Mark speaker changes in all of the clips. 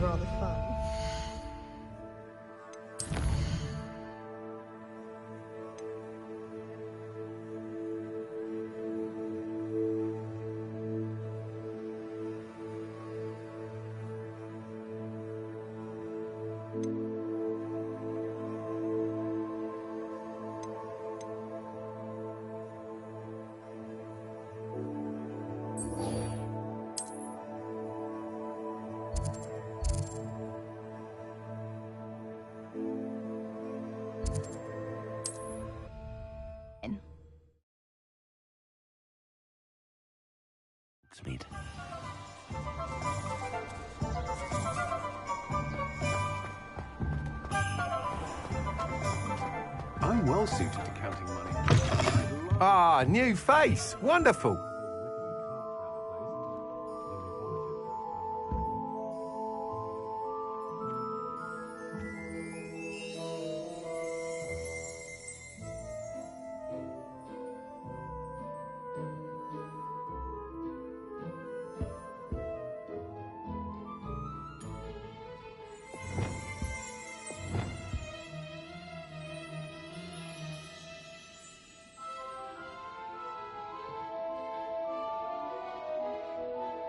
Speaker 1: rather fun.
Speaker 2: Meet.
Speaker 3: I'm well suited to counting money. Ah, new face. Wonderful.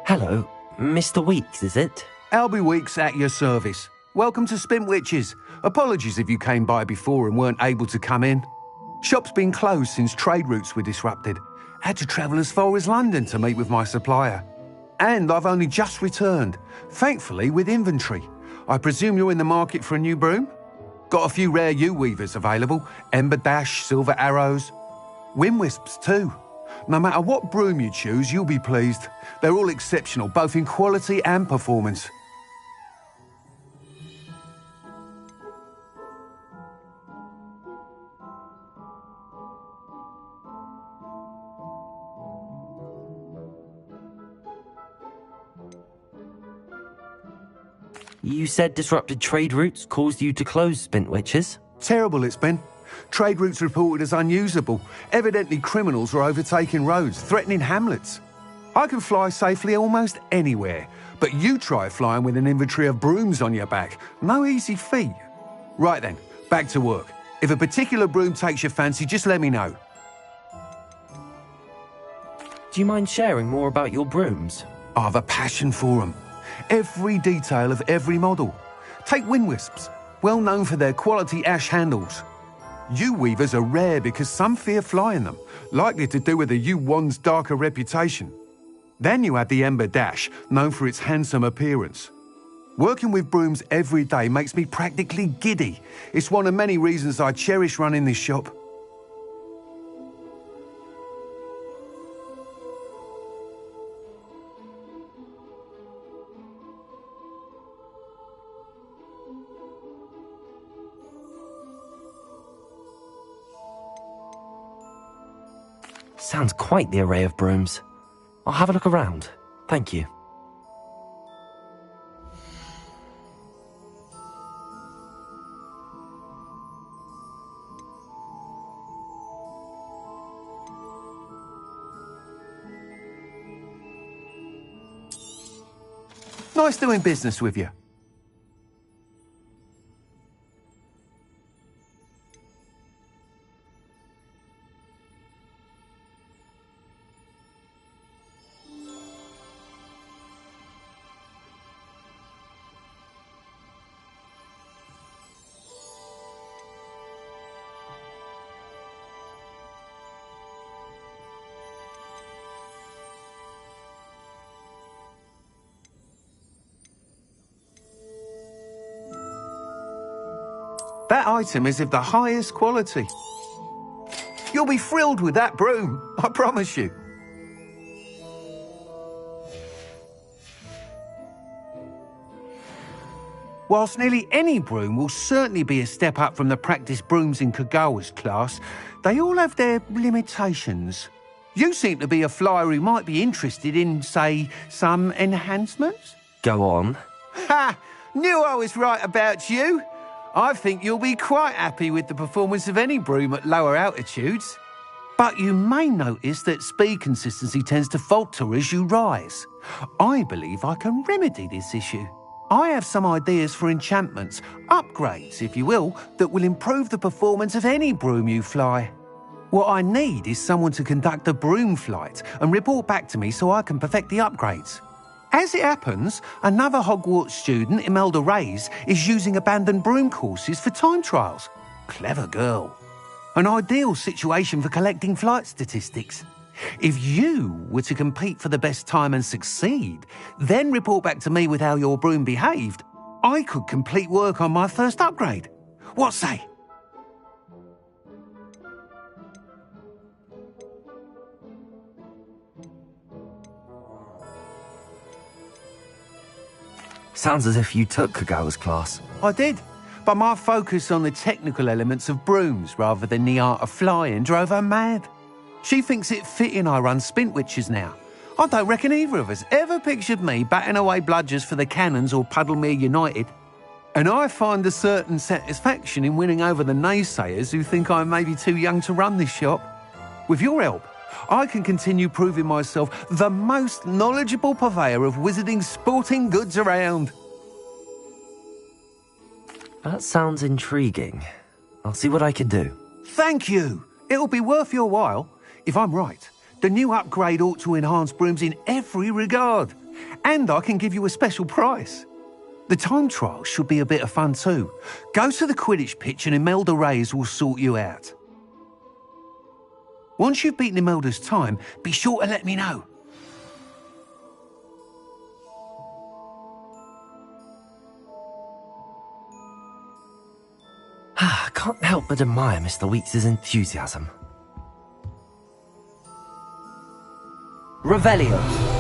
Speaker 2: Hello, Mr. Weeks, is it?
Speaker 3: Albie Weeks at your service. Welcome to Spintwitches. Apologies if you came by before and weren't able to come in. Shop's been closed since trade routes were disrupted. Had to travel as far as London to meet with my supplier. And I've only just returned, thankfully with inventory. I presume you're in the market for a new broom? Got a few rare yew-weavers available. Ember Dash, Silver Arrows. Wind Wisps too. No matter what broom you choose, you'll be pleased. They're all exceptional, both in quality and performance.
Speaker 2: You said disrupted trade routes caused you to close Spintwitches?
Speaker 3: Terrible it's been. Trade routes reported as unusable. Evidently criminals are overtaking roads, threatening hamlets. I can fly safely almost anywhere, but you try flying with an inventory of brooms on your back. No easy feat. Right then, back to work. If a particular broom takes your fancy, just let me know.
Speaker 2: Do you mind sharing more about your brooms?
Speaker 3: I've a passion for them. Every detail of every model. Take Wind Wisps, well known for their quality ash handles. Yew-weavers are rare because some fear flying them, likely to do with the yew wand's darker reputation. Then you have the Ember Dash, known for its handsome appearance. Working with brooms every day makes me practically giddy. It's one of many reasons I cherish running this shop.
Speaker 2: Sounds quite the array of brooms. I'll have a look around. Thank you.
Speaker 3: Nice doing business with you. That item is of the highest quality. You'll be thrilled with that broom, I promise you. Whilst nearly any broom will certainly be a step up from the practice brooms in Kagawa's class, they all have their limitations. You seem to be a flyer who might be interested in, say, some enhancements?
Speaker 2: Go on.
Speaker 3: Ha! Knew I was right about you. I think you'll be quite happy with the performance of any broom at lower altitudes. But you may notice that speed consistency tends to falter as you rise. I believe I can remedy this issue. I have some ideas for enchantments, upgrades, if you will, that will improve the performance of any broom you fly. What I need is someone to conduct a broom flight and report back to me so I can perfect the upgrades. As it happens, another Hogwarts student, Imelda Reyes, is using abandoned broom courses for time trials. Clever girl. An ideal situation for collecting flight statistics. If you were to compete for the best time and succeed, then report back to me with how your broom behaved, I could complete work on my first upgrade. What say?
Speaker 2: Sounds as if you took Kagawa's class.
Speaker 3: I did, but my focus on the technical elements of brooms rather than the art of flying drove her mad. She thinks it fitting I run Spintwitches now. I don't reckon either of us ever pictured me batting away bludgers for the Cannons or Puddlemere United. And I find a certain satisfaction in winning over the naysayers who think I may be too young to run this shop. With your help, I can continue proving myself the most knowledgeable purveyor of wizarding sporting goods around.
Speaker 2: That sounds intriguing. I'll see what I can do.
Speaker 3: Thank you. It'll be worth your while. If I'm right, the new upgrade ought to enhance brooms in every regard. And I can give you a special price. The time trial should be a bit of fun too. Go to the Quidditch pitch and Imelda Reyes will sort you out. Once you've beaten Imelda's time, be sure to let me know.
Speaker 2: I can't help but admire Mr. Weeks' enthusiasm. Revelio.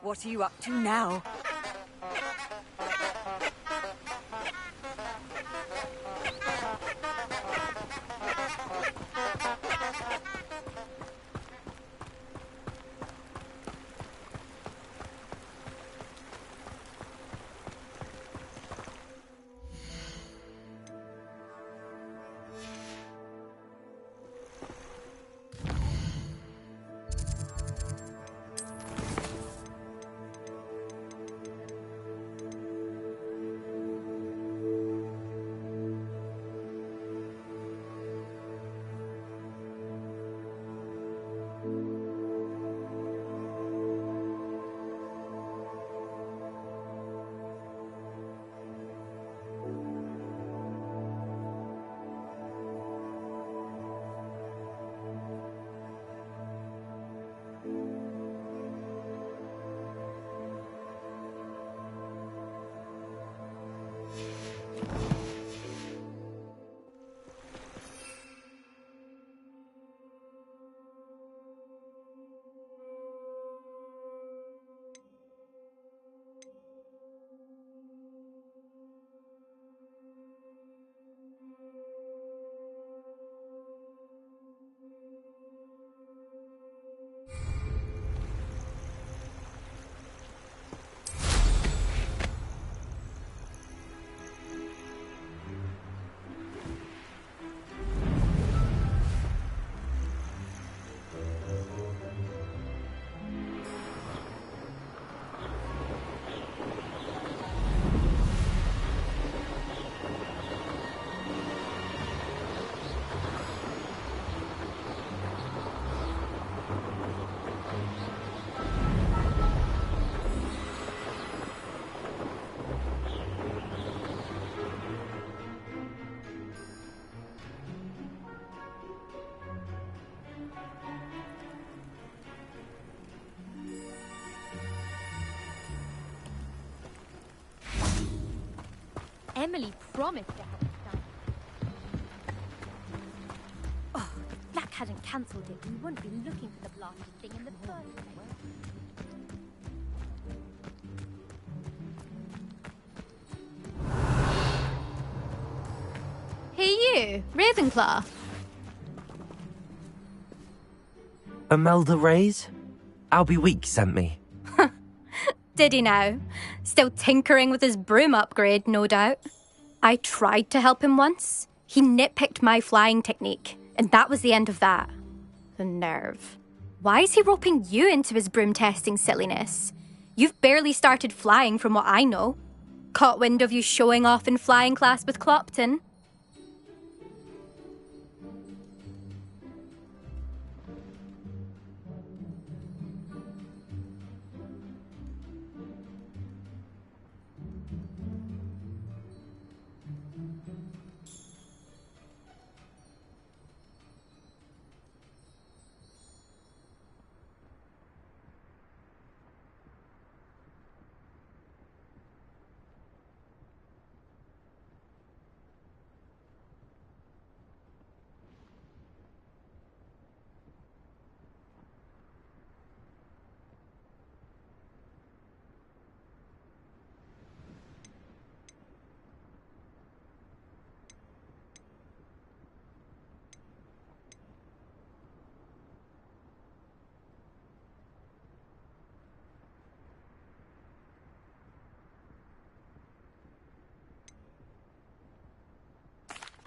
Speaker 1: What are you up to now?
Speaker 4: Emily promised to help us down. Oh, if Black hadn't cancelled it, we wouldn't be looking for the blasted thing in the first place.
Speaker 5: Hey you, Ravenclaw.
Speaker 2: Imelda Reyes? Albie Week sent me.
Speaker 5: Did he now? Still tinkering with his broom upgrade, no doubt. I tried to help him once. He nitpicked my flying technique, and that was the end of that. The nerve. Why is he roping you into his broom testing silliness? You've barely started flying from what I know. Caught wind of you showing off in flying class with Clopton.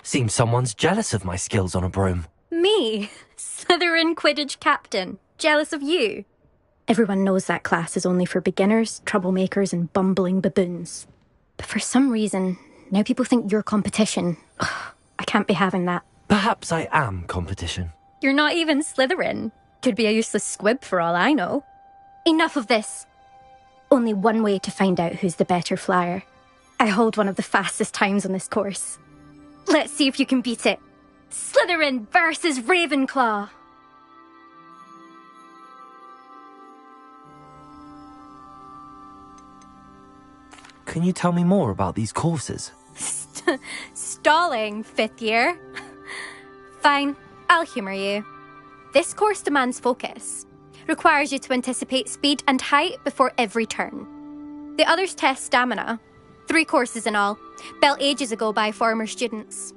Speaker 2: Seems someone's jealous of my skills on a broom.
Speaker 5: Me? Slytherin Quidditch captain. Jealous of you? Everyone knows that class is only for beginners, troublemakers, and bumbling baboons. But for some reason, now people think you're competition. Ugh, I can't be having that.
Speaker 2: Perhaps I am competition.
Speaker 5: You're not even Slytherin. Could be a useless squib for all I know. Enough of this. Only one way to find out who's the better flyer. I hold one of the fastest times on this course. Let's see if you can beat it. Slytherin versus Ravenclaw.
Speaker 2: Can you tell me more about these courses?
Speaker 5: Stalling, 5th year. Fine, I'll humour you. This course demands focus. Requires you to anticipate speed and height before every turn. The others test stamina. 3 courses in all, built ages ago by former students.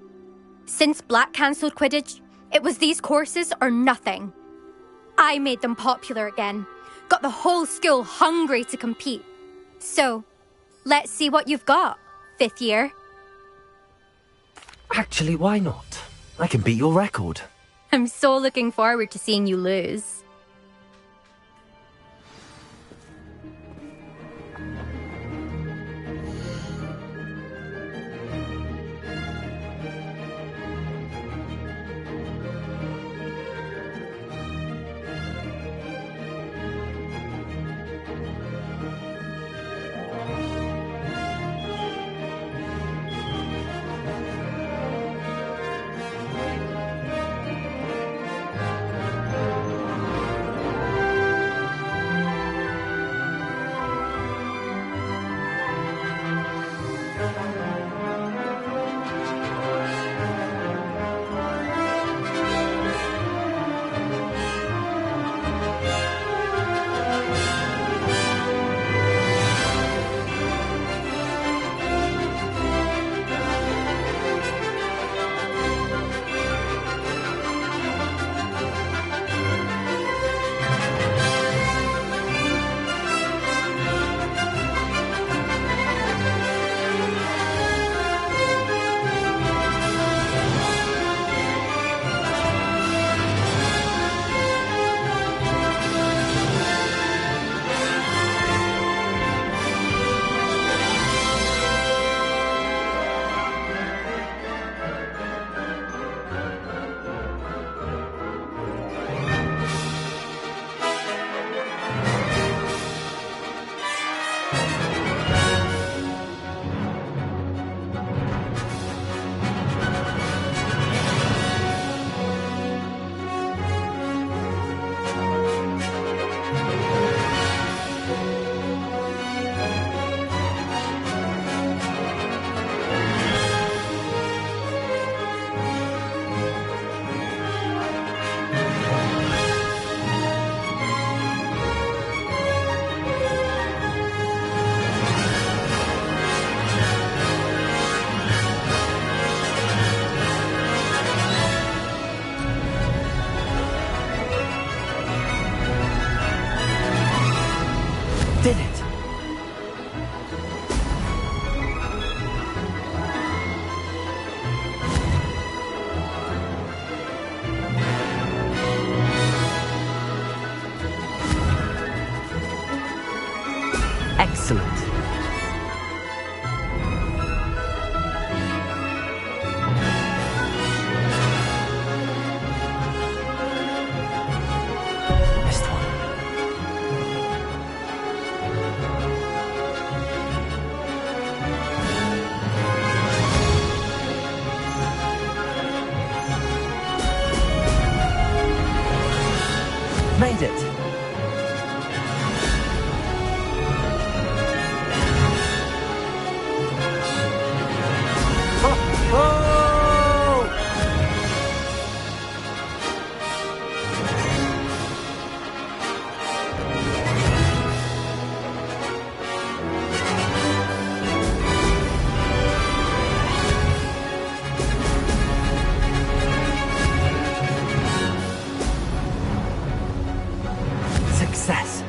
Speaker 5: Since Black cancelled Quidditch, it was these courses or nothing. I made them popular again, got the whole school hungry to compete. So, let's see what you've got, 5th year.
Speaker 2: Actually, why not? I can beat your record.
Speaker 5: I'm so looking forward to seeing you lose.
Speaker 2: Did it! Excellent. Missed one. Made it! Success.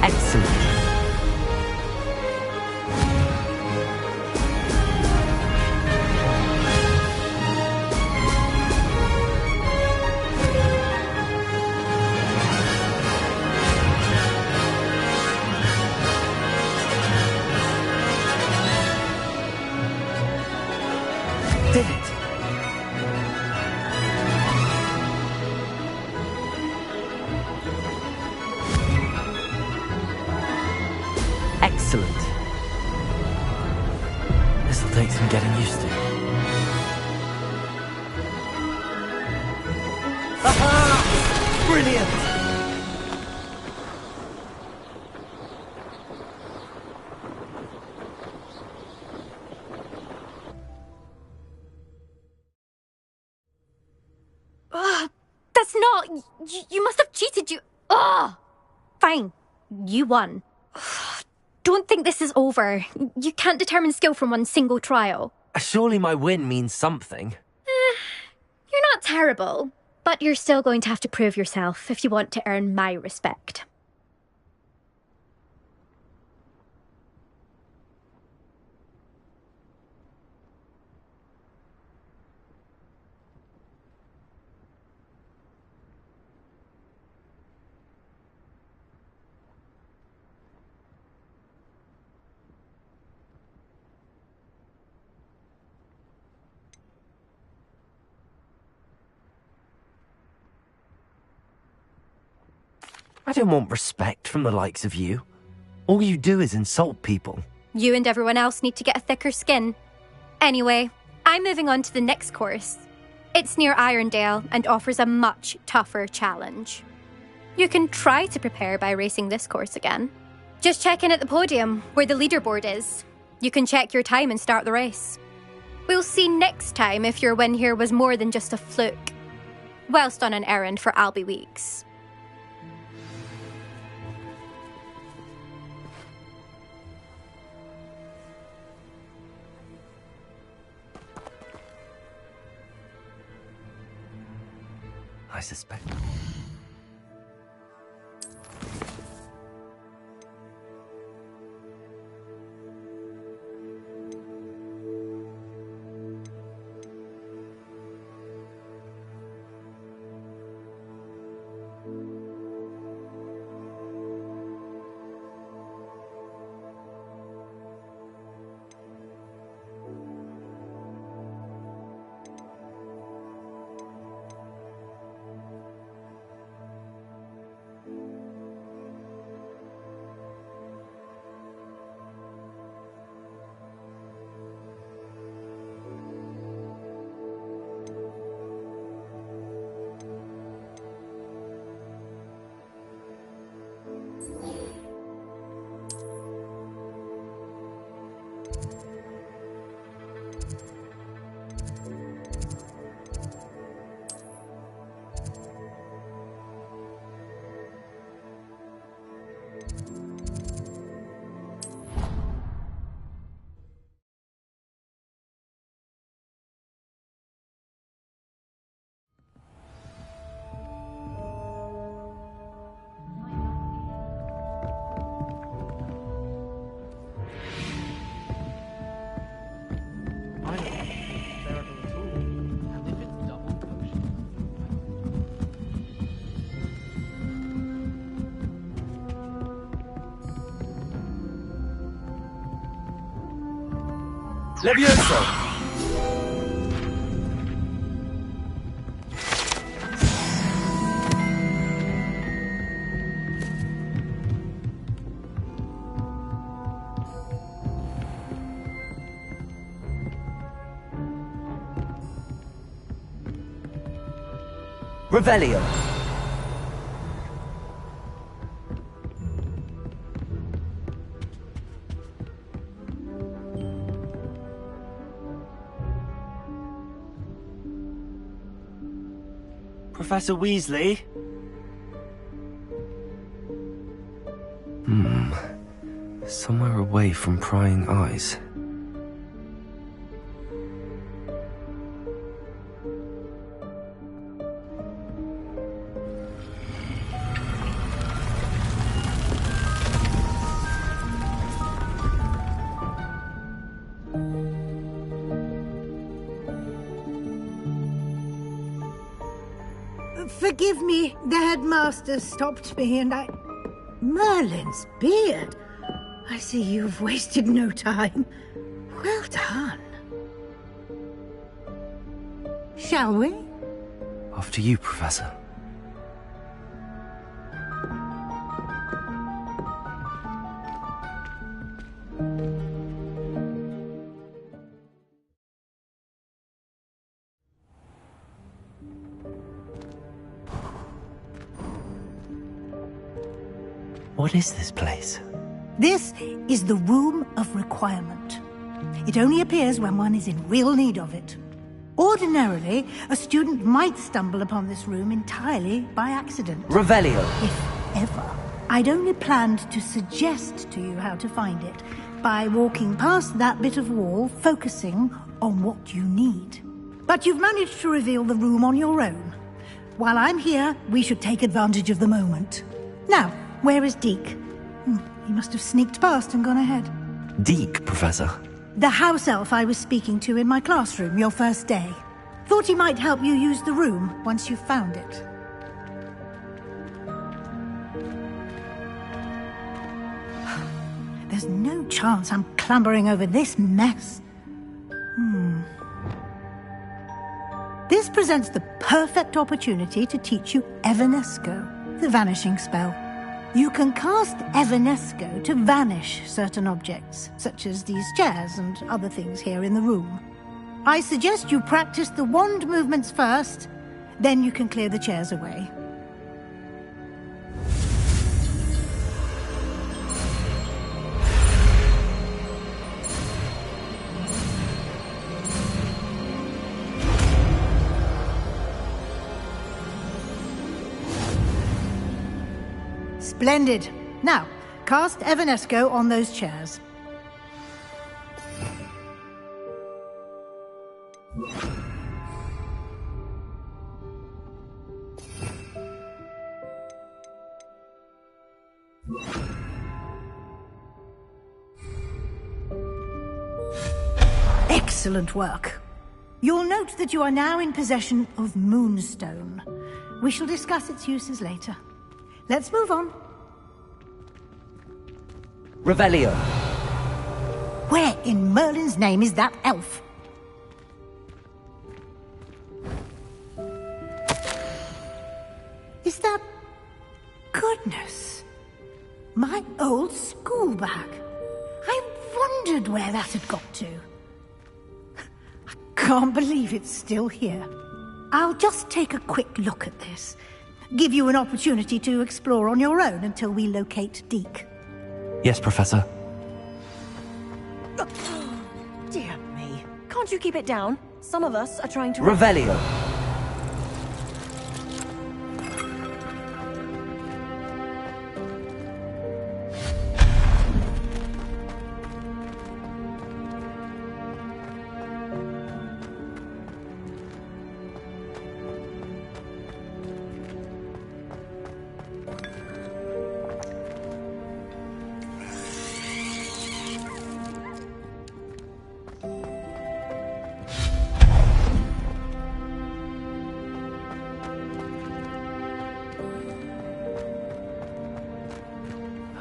Speaker 2: Excellent. Did it! Excellent. This'll take some getting used to. Aha! Brilliant!
Speaker 5: not. You must have cheated. Ugh! Fine. You won. Don't think this is over. You can't determine skill from one single trial.
Speaker 2: Surely my win means something.
Speaker 5: You're not terrible, but you're still going to have to prove yourself if you want to earn my respect.
Speaker 2: I don't want respect from the likes of you. All you do is insult people.
Speaker 5: You and everyone else need to get a thicker skin. Anyway, I'm moving on to the next course. It's near Irondale and offers a much tougher challenge. You can try to prepare by racing this course again. Just check in at the podium, where the leaderboard is. You can check your time and start the race. We'll see next time if your win here was more than just a fluke. Whilst on an errand for Albie Weeks.
Speaker 2: I suspect.
Speaker 3: Levioso!
Speaker 2: Revelio. Professor Weasley? Somewhere away from prying eyes.
Speaker 1: Forgive me, the headmaster stopped me and I... Merlin's beard. I see you've wasted no time. Well done. Shall we?
Speaker 2: After you, Professor. What is this place?
Speaker 1: This is the Room of Requirement. It only appears when one is in real need of it. Ordinarily, a student might stumble upon this room entirely by accident.
Speaker 2: Revelio.
Speaker 1: If ever. I'd only planned to suggest to you how to find it by walking past that bit of wall, focusing on what you need. But you've managed to reveal the room on your own. While I'm here, we should take advantage of the moment. Now, where is Deke? He must have sneaked past and gone ahead.
Speaker 2: Deke, Professor.
Speaker 1: The house elf I was speaking to in my classroom your first day. Thought he might help you use the room once you've found it. There's no chance I'm clambering over this mess. This presents the perfect opportunity to teach you Evanesco, the vanishing spell. You can cast Evanesco to vanish certain objects, such as these chairs and other things here in the room. I suggest you practice the wand movements first, then you can clear the chairs away. Splendid. Now, cast Evanesco on those chairs. Excellent work. You'll note that you are now in possession of Moonstone. We shall discuss its uses later. Let's move on.
Speaker 2: Revelio.
Speaker 1: Where in Merlin's name is that elf? Is that... Goodness. My old school bag. I wondered where that had got to. I can't believe it's still here. I'll just take a quick look at this. Give you an opportunity to explore on your own until we locate Deke.
Speaker 2: Yes, Professor.
Speaker 6: Dear me. Can't you keep it down? Some of us are trying to...
Speaker 2: Revelio.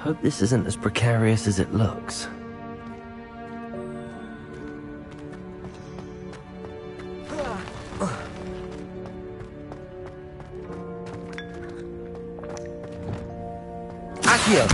Speaker 2: Hope this isn't as precarious as it looks. Accio!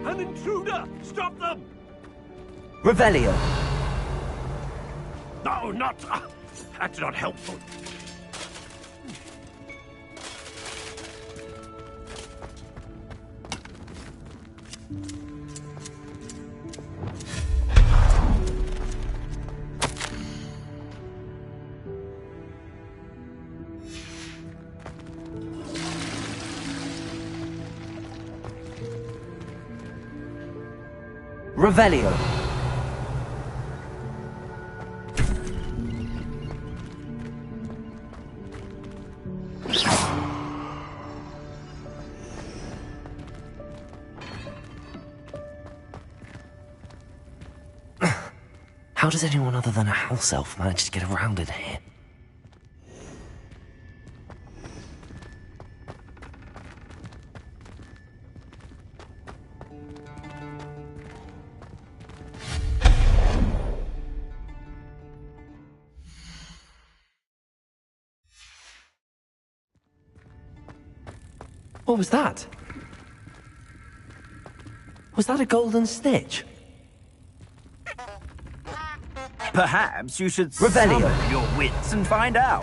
Speaker 7: An intruder! Stop them!
Speaker 2: Revelio.
Speaker 7: No, not... that's not helpful.
Speaker 2: Revelio. How does anyone other than a house elf manage to get around in here? What was that? Was that a golden snitch?
Speaker 8: Perhaps you should
Speaker 2: Revelio.
Speaker 8: summon your wits and find out.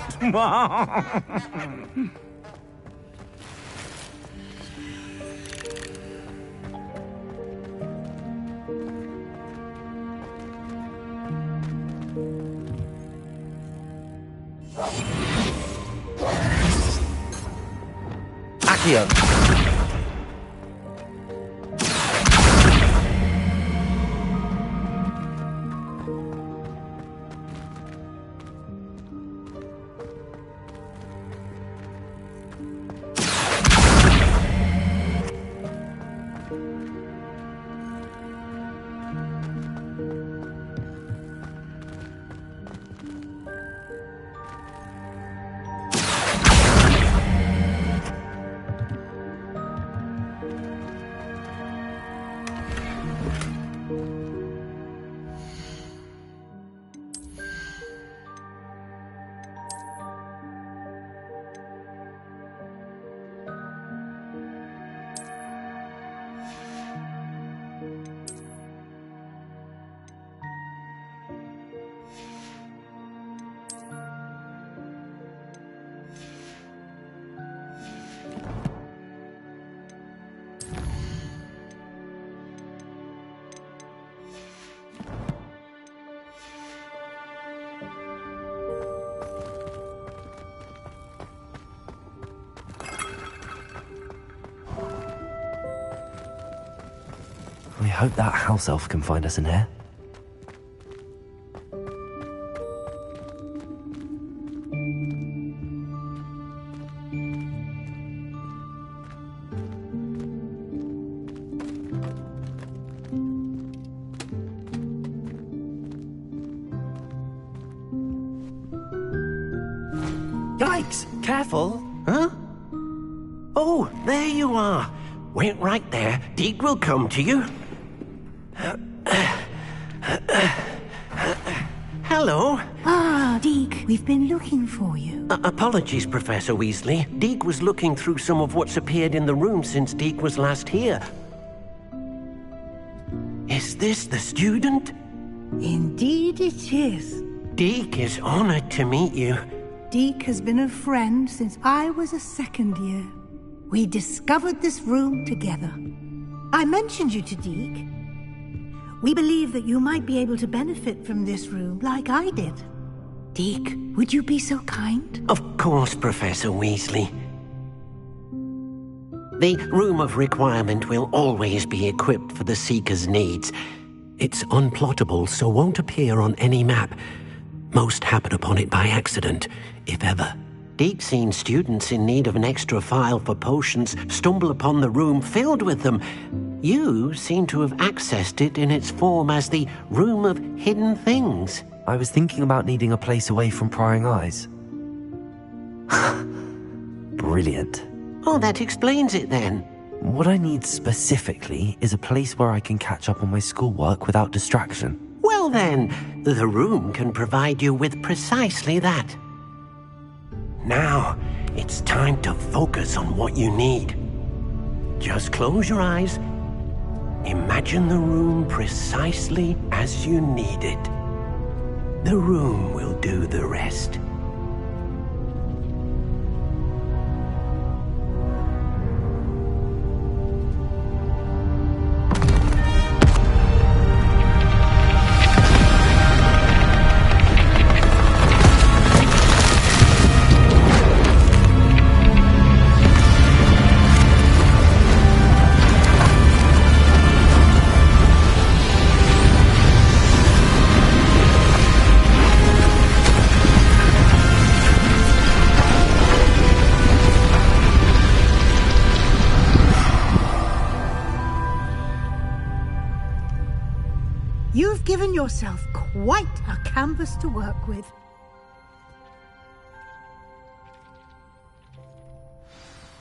Speaker 2: Accio. I hope that house elf can find us in here.
Speaker 9: Yikes! Careful! Huh? Oh, there you are. Wait right there. Deek will come to you. Hello.
Speaker 1: Ah, Deke, we've been looking for you.
Speaker 9: Apologies, Professor Weasley. Deek was looking through some of what's appeared in the room since Deek was last here. Is this the student?
Speaker 1: Indeed it is.
Speaker 9: Deek is honored to meet you.
Speaker 1: Deke has been a friend since I was a second year. We discovered this room together. I mentioned you to Deke. We believe that you might be able to benefit from this room like I did. Deke, would you be so kind?
Speaker 9: Of course, Professor Weasley. The Room of Requirement will always be equipped for the Seeker's needs. It's unplottable, so won't appear on any map. Most happen upon it by accident, if ever. Deke's seen students in need of an extra file for potions stumble upon the room filled with them. You seem to have accessed it in its form as the Room of Hidden Things.
Speaker 2: I was thinking about needing a place away from prying eyes. Brilliant.
Speaker 9: Oh, that explains it then.
Speaker 2: What I need specifically is a place where I can catch up on my schoolwork without distraction.
Speaker 9: Well then, the room can provide you with precisely that. Now, it's time to focus on what you need. Just close your eyes. Imagine the room precisely as you need it. The room will do the rest.
Speaker 1: You've given yourself quite a canvas to work with.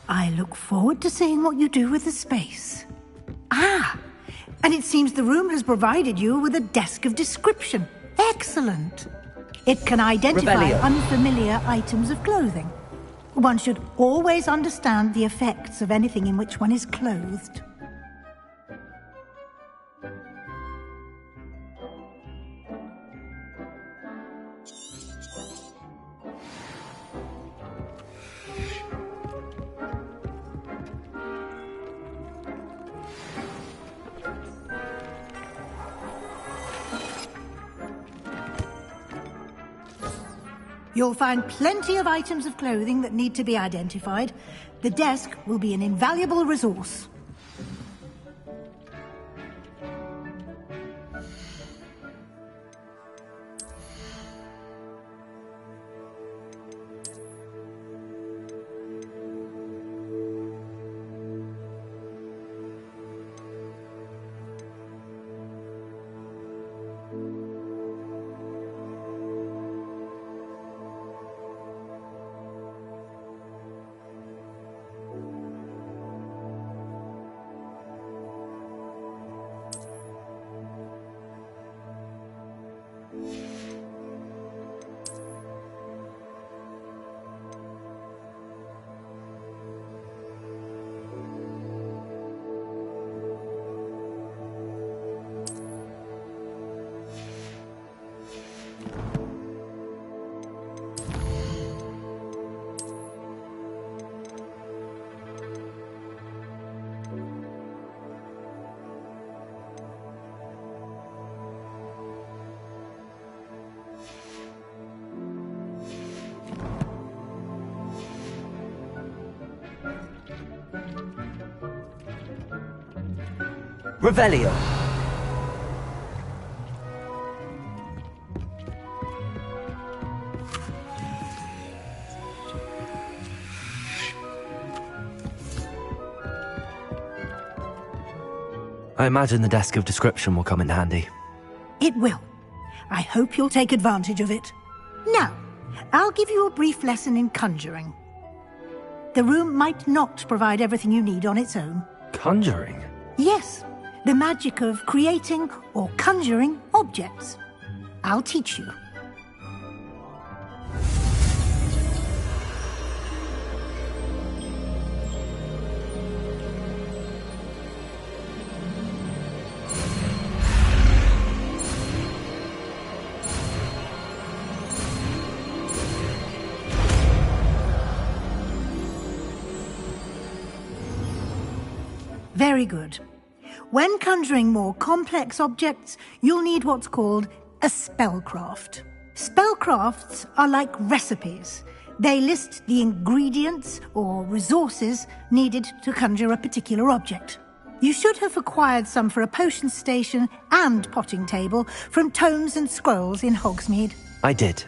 Speaker 1: I look forward to seeing what you do with the space. Ah, and it seems the room has provided you with a desk of description. Excellent. It can identify
Speaker 2: Revelio.
Speaker 1: unfamiliar items of clothing. One should always understand the effects of anything in which one is clothed. You'll find plenty of items of clothing that need to be identified. The desk will be an invaluable resource.
Speaker 8: Revelio.
Speaker 2: I imagine the desk of description will come in handy.
Speaker 1: It will. I hope you'll take advantage of it. Now, I'll give you a brief lesson in conjuring. The room might not provide everything you need on its own.
Speaker 2: Conjuring?
Speaker 1: Yes, the magic of creating or conjuring objects. I'll teach you. Very good. When conjuring more complex objects, you'll need what's called a spellcraft. Spellcrafts are like recipes. They list the ingredients or resources needed to conjure a particular object. You should have acquired some for a potion station and potting table from tomes and scrolls in Hogsmeade.
Speaker 2: I did.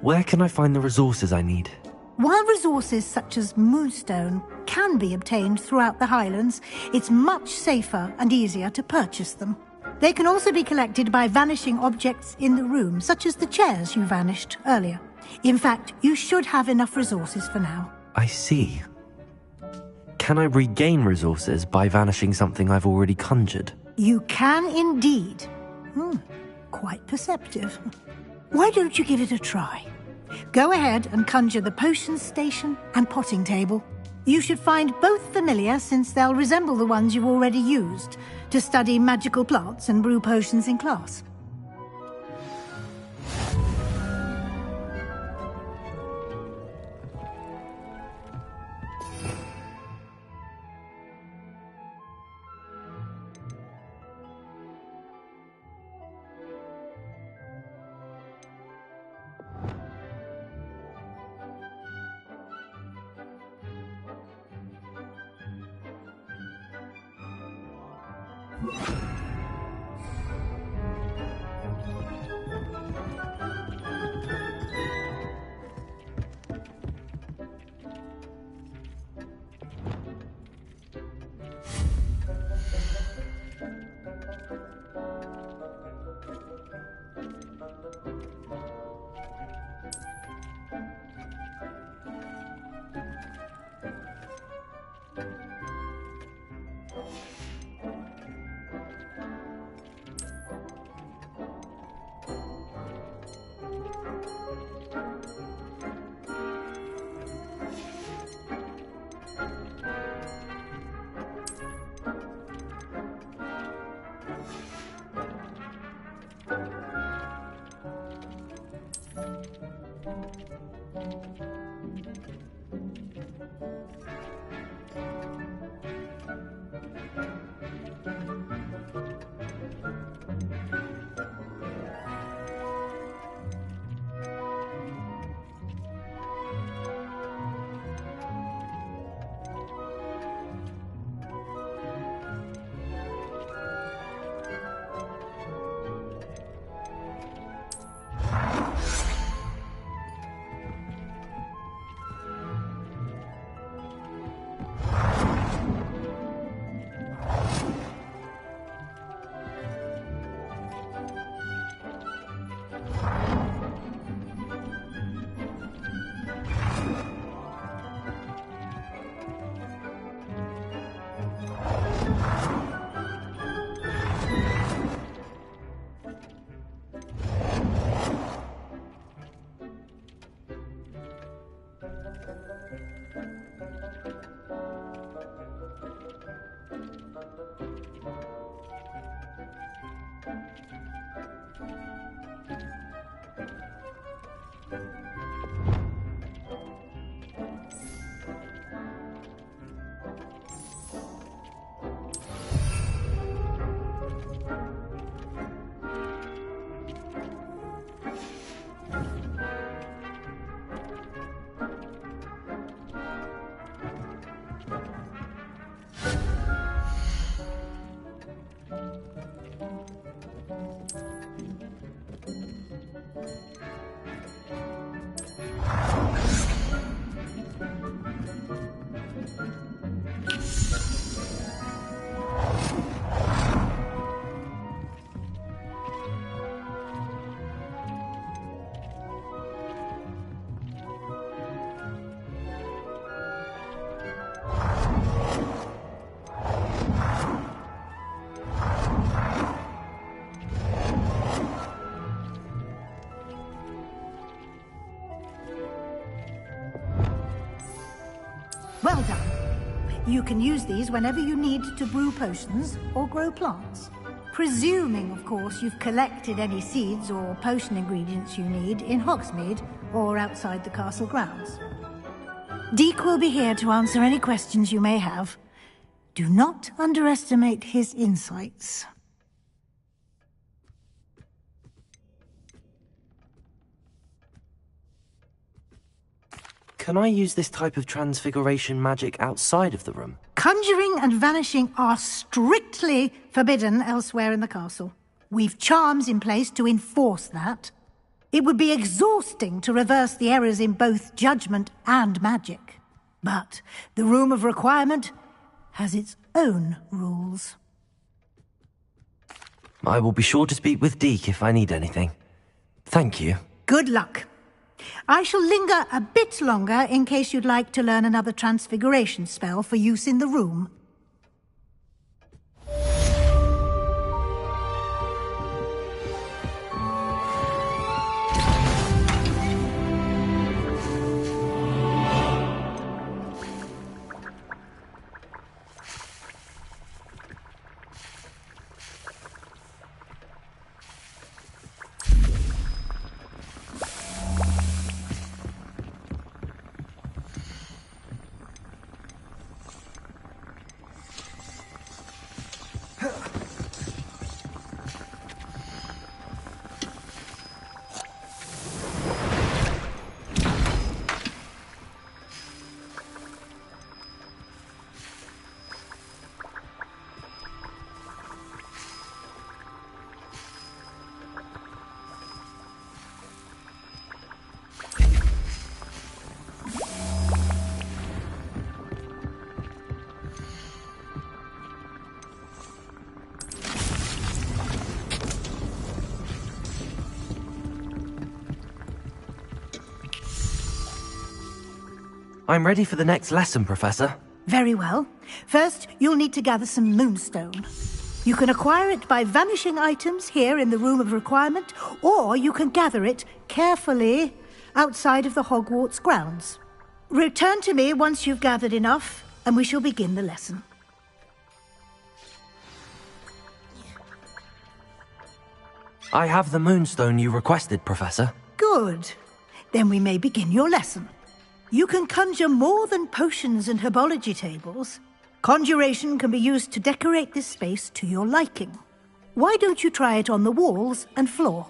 Speaker 2: Where can I find the resources I need?
Speaker 1: While resources such as moonstone can be obtained throughout the Highlands, it's much safer and easier to purchase them. They can also be collected by vanishing objects in the room, such as the chairs you vanished earlier. In fact, you should have enough resources for now.
Speaker 2: I see. Can I regain resources by vanishing something I've already conjured?
Speaker 1: You can indeed. Quite perceptive. Why don't you give it a try? Go ahead and conjure the potion station and potting table. You should find both familiar, since they'll resemble the ones you've already used to study magical plants and brew potions in class. Well done. You can use these whenever you need to brew potions or grow plants. Presuming, of course, you've collected any seeds or potion ingredients you need in Hogsmeade or outside the castle grounds. Deke will be here to answer any questions you may have. Do not underestimate his insights.
Speaker 2: Can I use this type of transfiguration magic outside of the room?
Speaker 1: Conjuring and vanishing are strictly forbidden elsewhere in the castle. We've charms in place to enforce that. It would be exhausting to reverse the errors in both judgment and magic. But the Room of Requirement has its own rules.
Speaker 2: I will be sure to speak with Deke if I need anything. Thank you.
Speaker 1: Good luck. I shall linger a bit longer in case you'd like to learn another transfiguration spell for use in the room.
Speaker 2: I'm ready for the next lesson, Professor.
Speaker 1: Very well. First, you'll need to gather some moonstone. You can acquire it by vanishing items here in the Room of Requirement, or you can gather it carefully outside of the Hogwarts grounds. Return to me once you've gathered enough, and we shall begin the lesson.
Speaker 2: I have the moonstone you requested, Professor.
Speaker 1: Good. Then we may begin your lesson. You can conjure more than potions and herbology tables. Conjuration can be used to decorate this space to your liking. Why don't you try it on the walls and floor?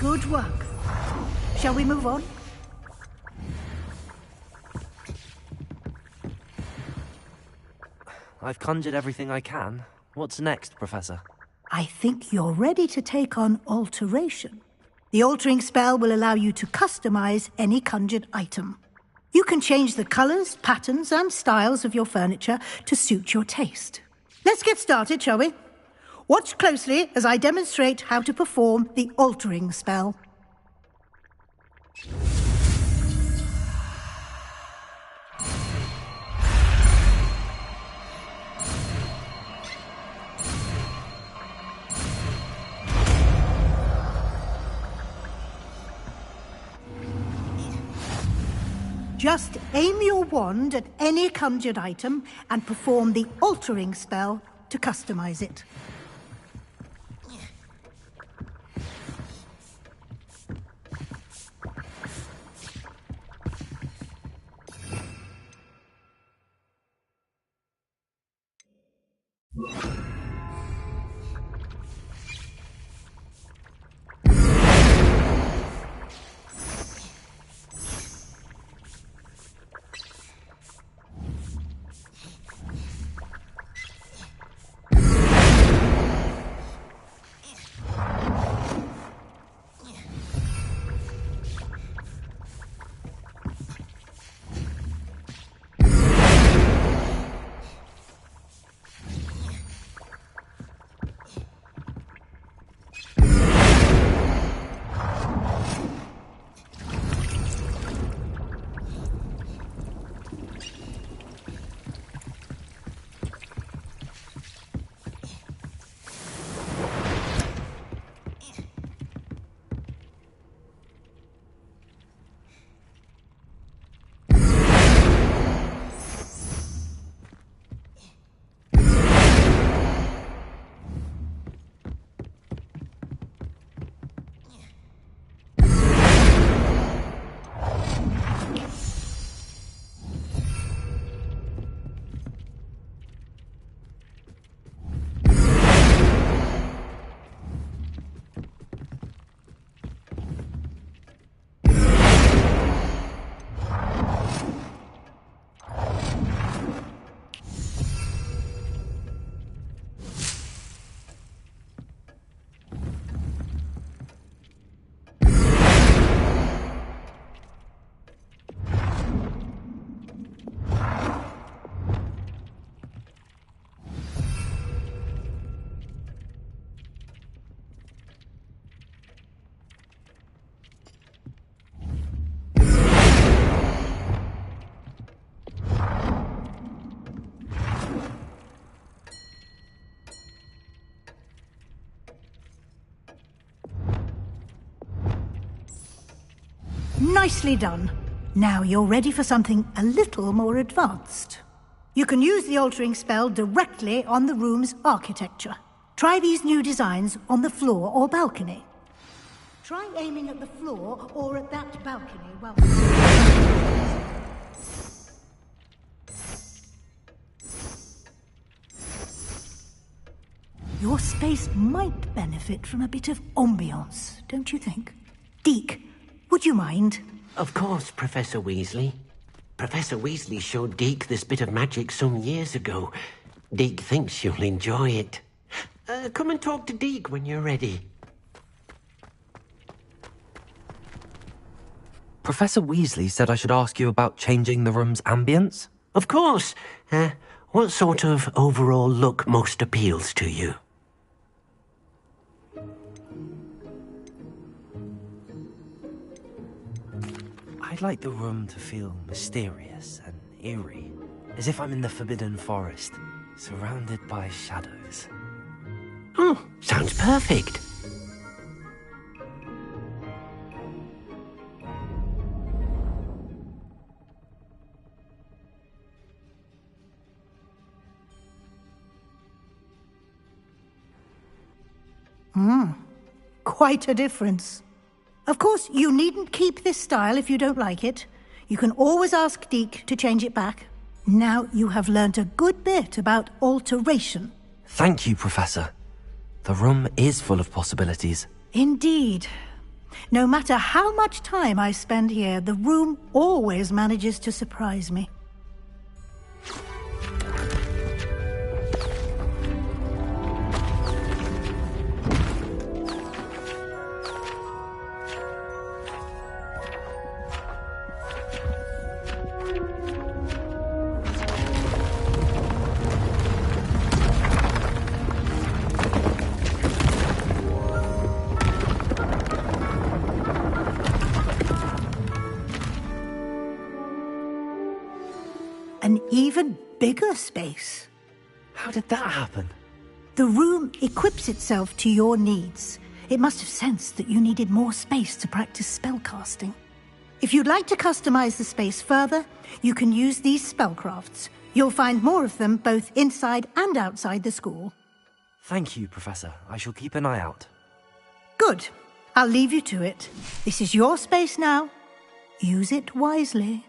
Speaker 1: Good work. Shall we move on?
Speaker 2: I've conjured everything I can. What's next, Professor?
Speaker 1: I think you're ready to take on alteration. The altering spell will allow you to customize any conjured item. You can change the colors, patterns, and styles of your furniture to suit your taste. Let's get started, shall we? Watch closely as I demonstrate how to perform the altering spell. Just aim your wand at any conjured item and perform the altering spell to customize it. Nicely done. Now you're ready for something a little more advanced. You can use the altering spell directly on the room's architecture. Try these new designs on the floor or balcony. Try aiming at the floor or at that balcony while... Your space might benefit from a bit of ambiance, don't you think? Deke, would you mind?
Speaker 9: Of course, Professor Weasley. Professor Weasley showed Deke this bit of magic some years ago. Deke thinks you'll enjoy it. Come and talk to Deke when you're ready.
Speaker 2: Professor Weasley said I should ask you about changing the room's ambience?
Speaker 9: Of course. What sort of overall look most appeals to you?
Speaker 2: I'd like the room to feel mysterious and eerie, as if I'm in the Forbidden Forest, surrounded by shadows.
Speaker 9: Oh, sounds perfect.
Speaker 1: Quite a difference. Of course, you needn't keep this style if you don't like it. You can always ask Deke to change it back. Now you have learnt a good bit about alteration.
Speaker 2: Thank you, Professor. The room is full of possibilities.
Speaker 1: Indeed. No matter how much time I spend here, the room always manages to surprise me. An even bigger space.
Speaker 2: How did that happen?
Speaker 1: The room equips itself to your needs. It must have sensed that you needed more space to practice spellcasting. If you'd like to customize the space further, you can use these spellcrafts. You'll find more of them both inside and outside the school.
Speaker 2: Thank you, Professor. I shall keep an eye out.
Speaker 1: Good. I'll leave you to it. This is your space now. Use it wisely.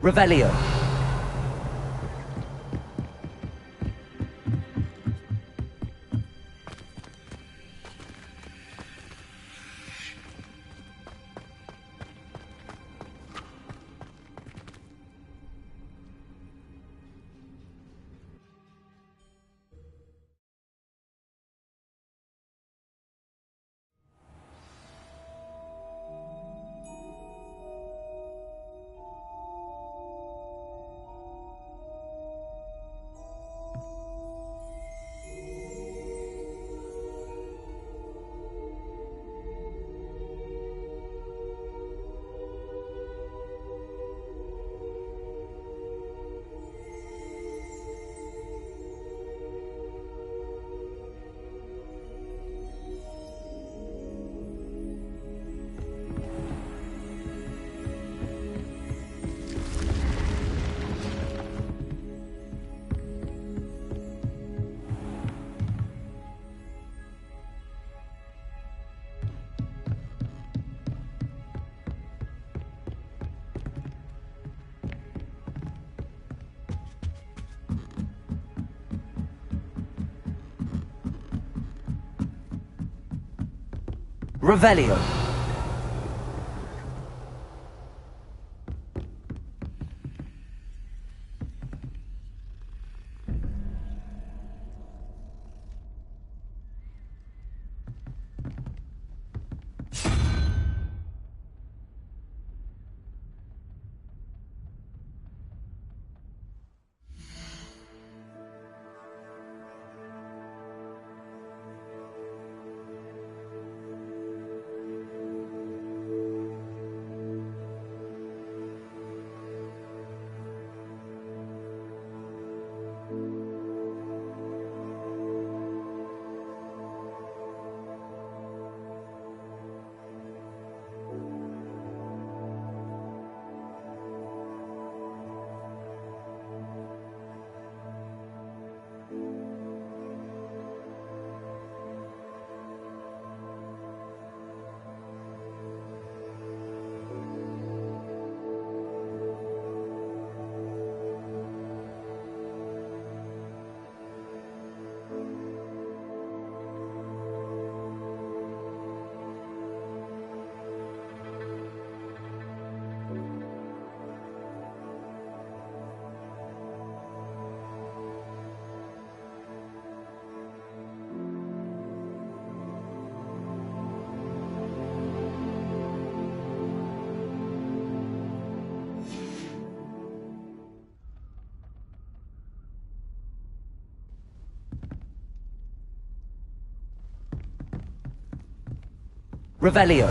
Speaker 2: Revelio. Revelio. Revelio.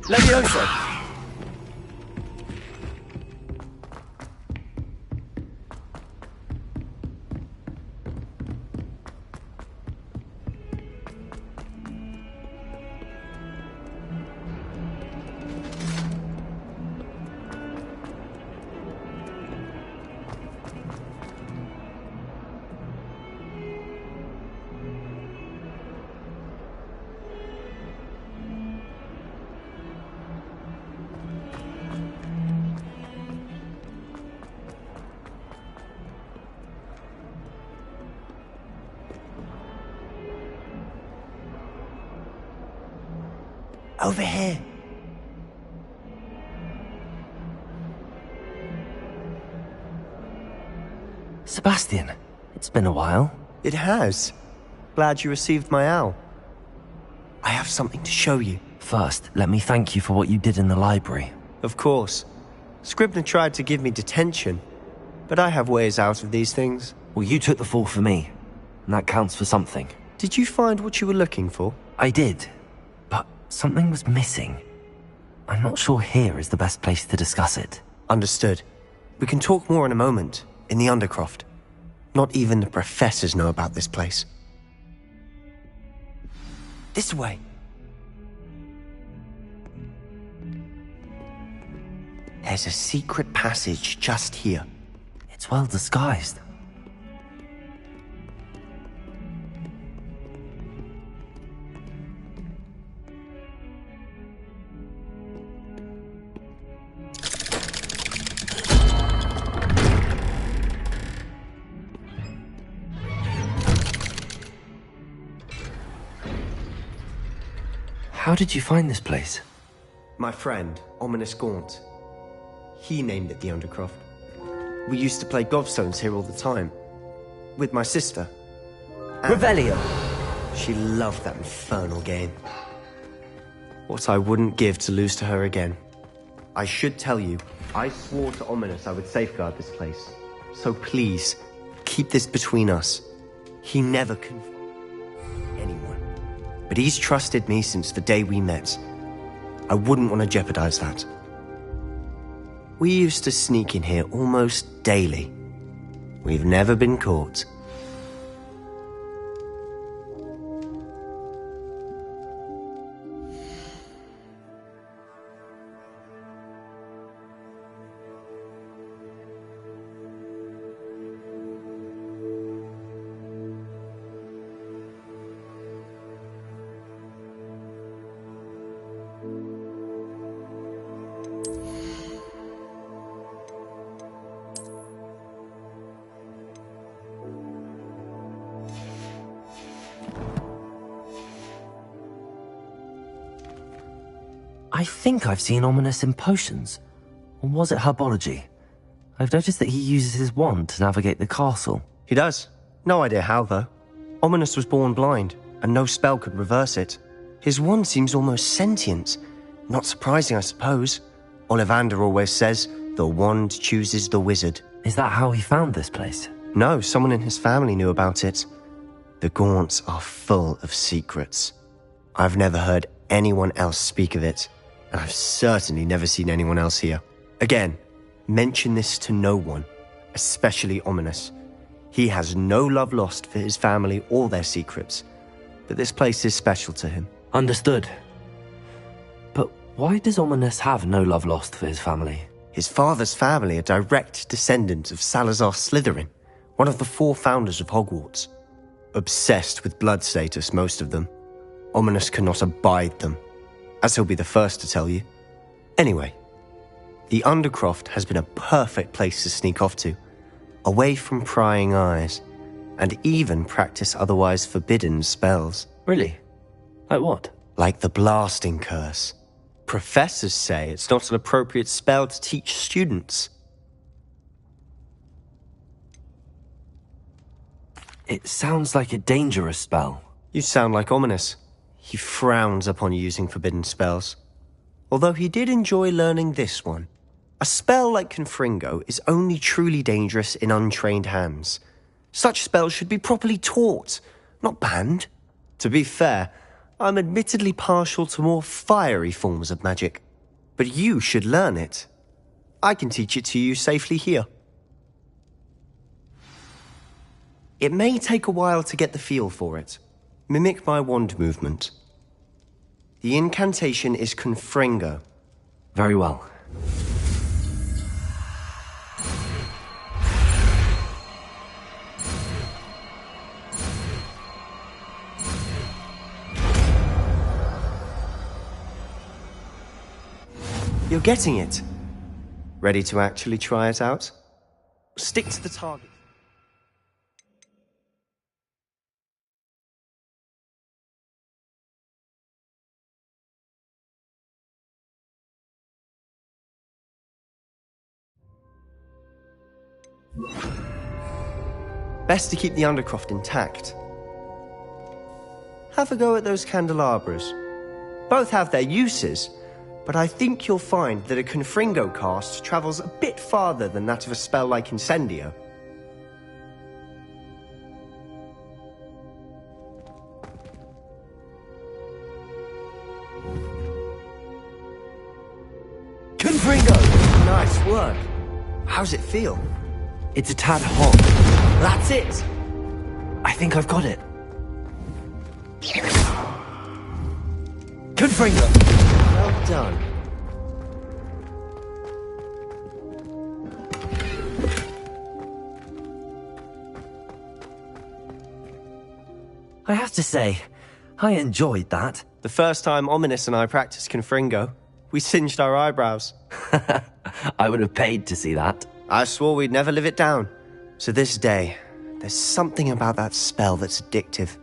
Speaker 10: Levioso! Over here.
Speaker 2: Sebastian, it's been a while.
Speaker 10: It has. Glad you received my owl. I have something to show you.
Speaker 2: First, let me thank you for what you did in the library.
Speaker 10: Of course. Scribner tried to give me detention, but I have ways out of these things.
Speaker 2: Well, you took the fall for me, and that counts for something.
Speaker 10: Did you find what you were looking for?
Speaker 2: I did, but something was missing. I'm not sure here is the best place to discuss it.
Speaker 10: Understood. We can talk more in a moment, in the Undercroft. Not even the professors know about this place. This way. There's a secret passage just here.
Speaker 2: It's well disguised. How did you find this place?
Speaker 10: My friend, Ominous Gaunt. He named it the Undercroft. We used to play gobstones here all the time. With my sister.
Speaker 2: Revelio!
Speaker 10: She loved that infernal game. What I wouldn't give to lose to her again. I should tell you, I swore to Ominous I would safeguard this place. So please, keep this between us. He never confided anyone. But he's trusted me since the day we met. I wouldn't want to jeopardize that. We used to sneak in here almost daily. We've never been caught.
Speaker 2: I think I've seen Ominous in potions. Or was it herbology? I've noticed that he uses his wand to navigate the castle.
Speaker 10: He does. No idea how, though. Ominous was born blind, and no spell could reverse it. His wand seems almost sentient. Not surprising, I suppose. Ollivander always says, the wand chooses the wizard.
Speaker 2: Is that how he found this place?
Speaker 10: No, someone in his family knew about it. The Gaunts are full of secrets. I've never heard anyone else speak of it, and I've certainly never seen anyone else here. Again, mention this to no one, especially Ominous. He has no love lost for his family or their secrets, but this place is special to him.
Speaker 2: Understood. But why does Ominous have no love lost for his family?
Speaker 10: His father's family are direct descendants of Salazar Slytherin, one of the 4 founders of Hogwarts. Obsessed with blood status, most of them. Ominous cannot abide them, as he'll be the first to tell you. Anyway, the Undercroft has been a perfect place to sneak off to, away from prying eyes, and even practice otherwise forbidden spells.
Speaker 2: Really? Like what?
Speaker 10: Like the Blasting Curse. Professors say it's not an appropriate spell to teach students.
Speaker 2: It sounds like a dangerous spell.
Speaker 10: You sound like Ominous. He frowns upon using forbidden spells. Although he did enjoy learning this one. A spell like Confringo is only truly dangerous in untrained hands. Such spells should be properly taught, not banned. To be fair, I'm admittedly partial to more fiery forms of magic, but you should learn it. I can teach it to you safely here. It may take a while to get the feel for it. Mimic my wand movement. The incantation is Confringo.
Speaker 2: Very well.
Speaker 10: You're getting it. Ready to actually try it out? Stick to the target. Best to keep the Undercroft intact. Have a go at those candelabras. Both have their uses, but I think you'll find that a Confringo cast travels a bit farther than that of a spell like Incendio. Confringo! Nice work. How's it feel?
Speaker 2: It's a tad hot.
Speaker 10: That's it!
Speaker 2: I think I've got it. Confringo!
Speaker 10: Well done.
Speaker 2: I have to say, I enjoyed that.
Speaker 10: The first time Ominous and I practiced Confringo, we singed our eyebrows.
Speaker 2: I would have paid to see that.
Speaker 10: I swore we'd never live it down. To this day, there's something about that spell that's addictive.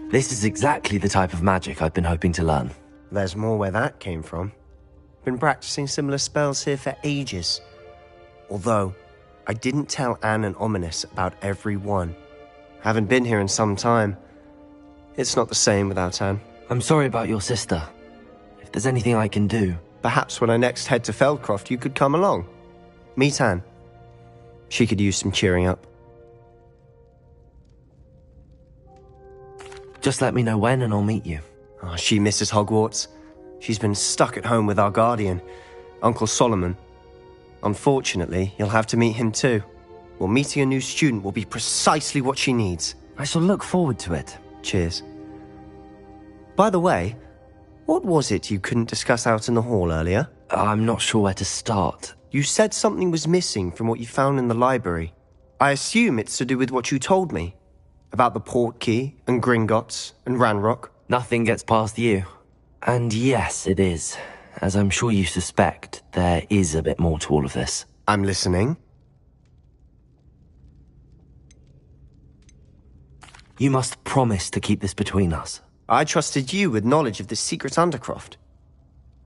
Speaker 2: This is exactly the type of magic I've been hoping to learn.
Speaker 10: There's more where that came from. Been practicing similar spells here for ages. Although, I didn't tell Anne and Ominous about every one. Haven't been here in some time. It's not the same without Anne.
Speaker 2: I'm sorry about your sister. If there's anything I can do...
Speaker 10: Perhaps when I next head to Feldcroft, you could come along. Meet Anne. She could use some cheering up.
Speaker 2: Just let me know when and I'll meet you.
Speaker 10: Oh, she misses Hogwarts. She's been stuck at home with our guardian, Uncle Solomon. Unfortunately, you'll have to meet him too. Well, meeting a new student will be precisely what she needs.
Speaker 2: I shall look forward to it.
Speaker 10: Cheers. By the way, what was it you couldn't discuss out in the hall earlier?
Speaker 2: I'm not sure where to start.
Speaker 10: You said something was missing from what you found in the library. I assume it's to do with what you told me. About the Portkey, and Gringotts, and Ranrock.
Speaker 2: Nothing gets past you. And yes, it is. As I'm sure you suspect, there is a bit more to all of this.
Speaker 10: I'm listening.
Speaker 2: You must promise to keep this between us.
Speaker 10: I trusted you with knowledge of this secret Undercroft.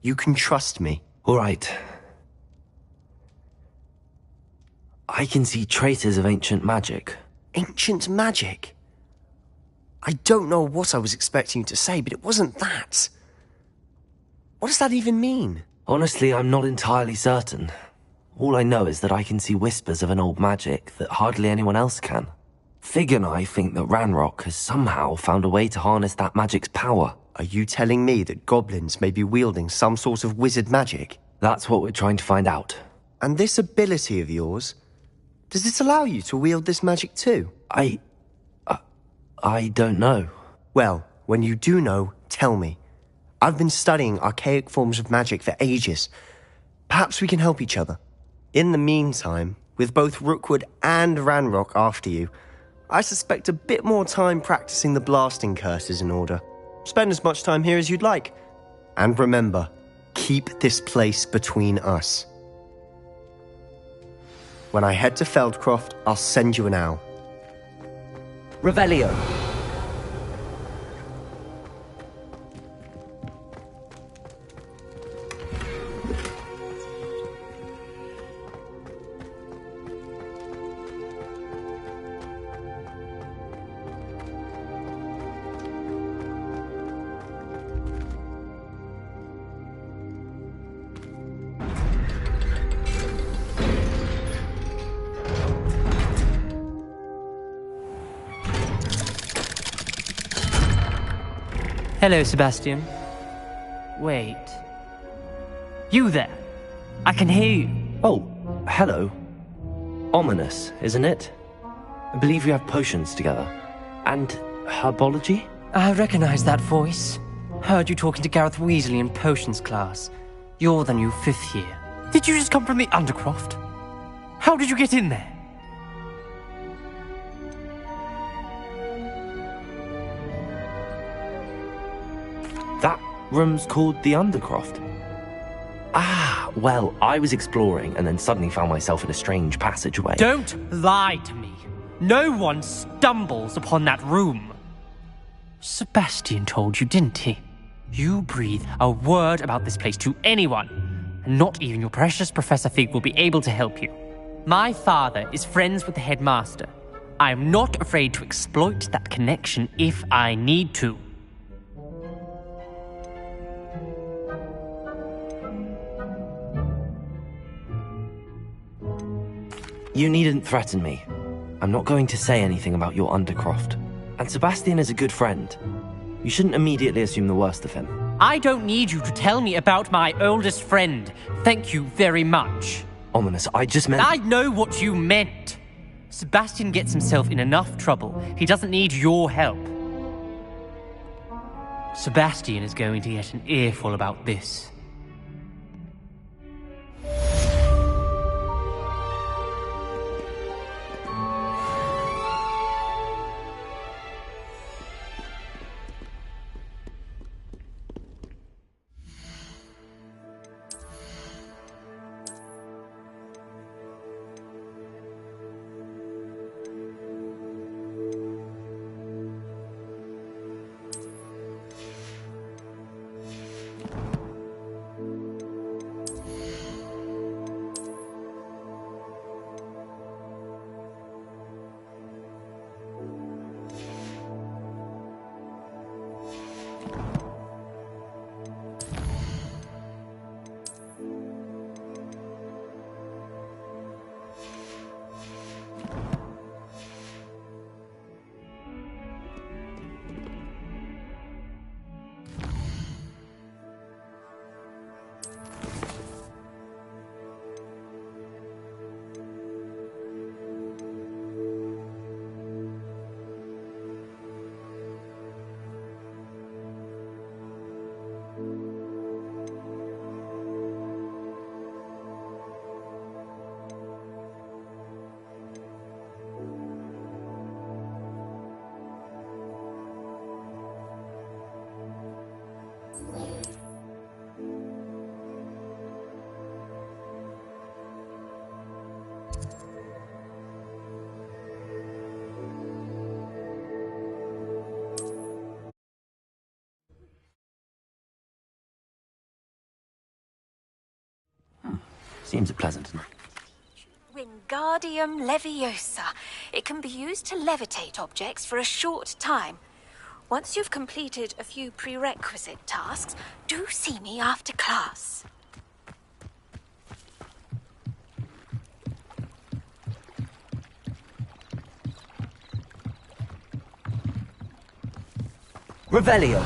Speaker 10: You can trust me.
Speaker 2: All right. I can see traces of ancient magic.
Speaker 10: Ancient magic? I don't know what I was expecting you to say, but it wasn't that. What does that even mean?
Speaker 2: Honestly, I'm not entirely certain. All I know is that I can see whispers of an old magic that hardly anyone else can. Fig and I think that Ranrock has somehow found a way to harness that magic's power.
Speaker 10: Are you telling me that goblins may be wielding some sort of wizard magic?
Speaker 2: That's what we're trying to find out.
Speaker 10: And this ability of yours, does it allow you to wield this magic too?
Speaker 2: I don't know.
Speaker 10: Well, when you do know, tell me. I've been studying archaic forms of magic for ages. Perhaps we can help each other. In the meantime, with both Rookwood and Ranrock after you, I suspect a bit more time practicing the blasting curses in order. Spend as much time here as you'd like. And remember, keep this place between us. When I head to Feldcroft, I'll send you an owl.
Speaker 8: Revelio.
Speaker 11: Hello, Sebastian. Wait. You there? I can hear you.
Speaker 2: Oh, hello. Ominous, isn't it? I believe we have potions together. And herbology?
Speaker 11: I recognize that voice. Heard you talking to Gareth Weasley in potions class. You're the new 5th year. Did you just come from the Undercroft? How did you get in there?
Speaker 2: That room's called the Undercroft. Ah, well, I was exploring and then suddenly found myself in a strange passageway.
Speaker 11: Don't lie to me. No one stumbles upon that room. Sebastian told you, didn't he? You breathe a word about this place to anyone, and not even your precious Professor Fig will be able to help you. My father is friends with the headmaster. I am not afraid to exploit that connection if I need to.
Speaker 2: You needn't threaten me. I'm not going to say anything about your Undercroft. And Sebastian is a good friend. You shouldn't immediately assume the worst of him.
Speaker 11: I don't need you to tell me about my oldest friend. Thank you very much.
Speaker 2: Ominous, I just meant...
Speaker 11: I know what you meant. Sebastian gets himself in enough trouble. He doesn't need your help. Sebastian is going to get an earful about this.
Speaker 2: Seems pleasant enough.
Speaker 12: Wingardium Leviosa. It can be used to levitate objects for a short time. Once you've completed a few prerequisite tasks, do see me after class.
Speaker 2: Revelio.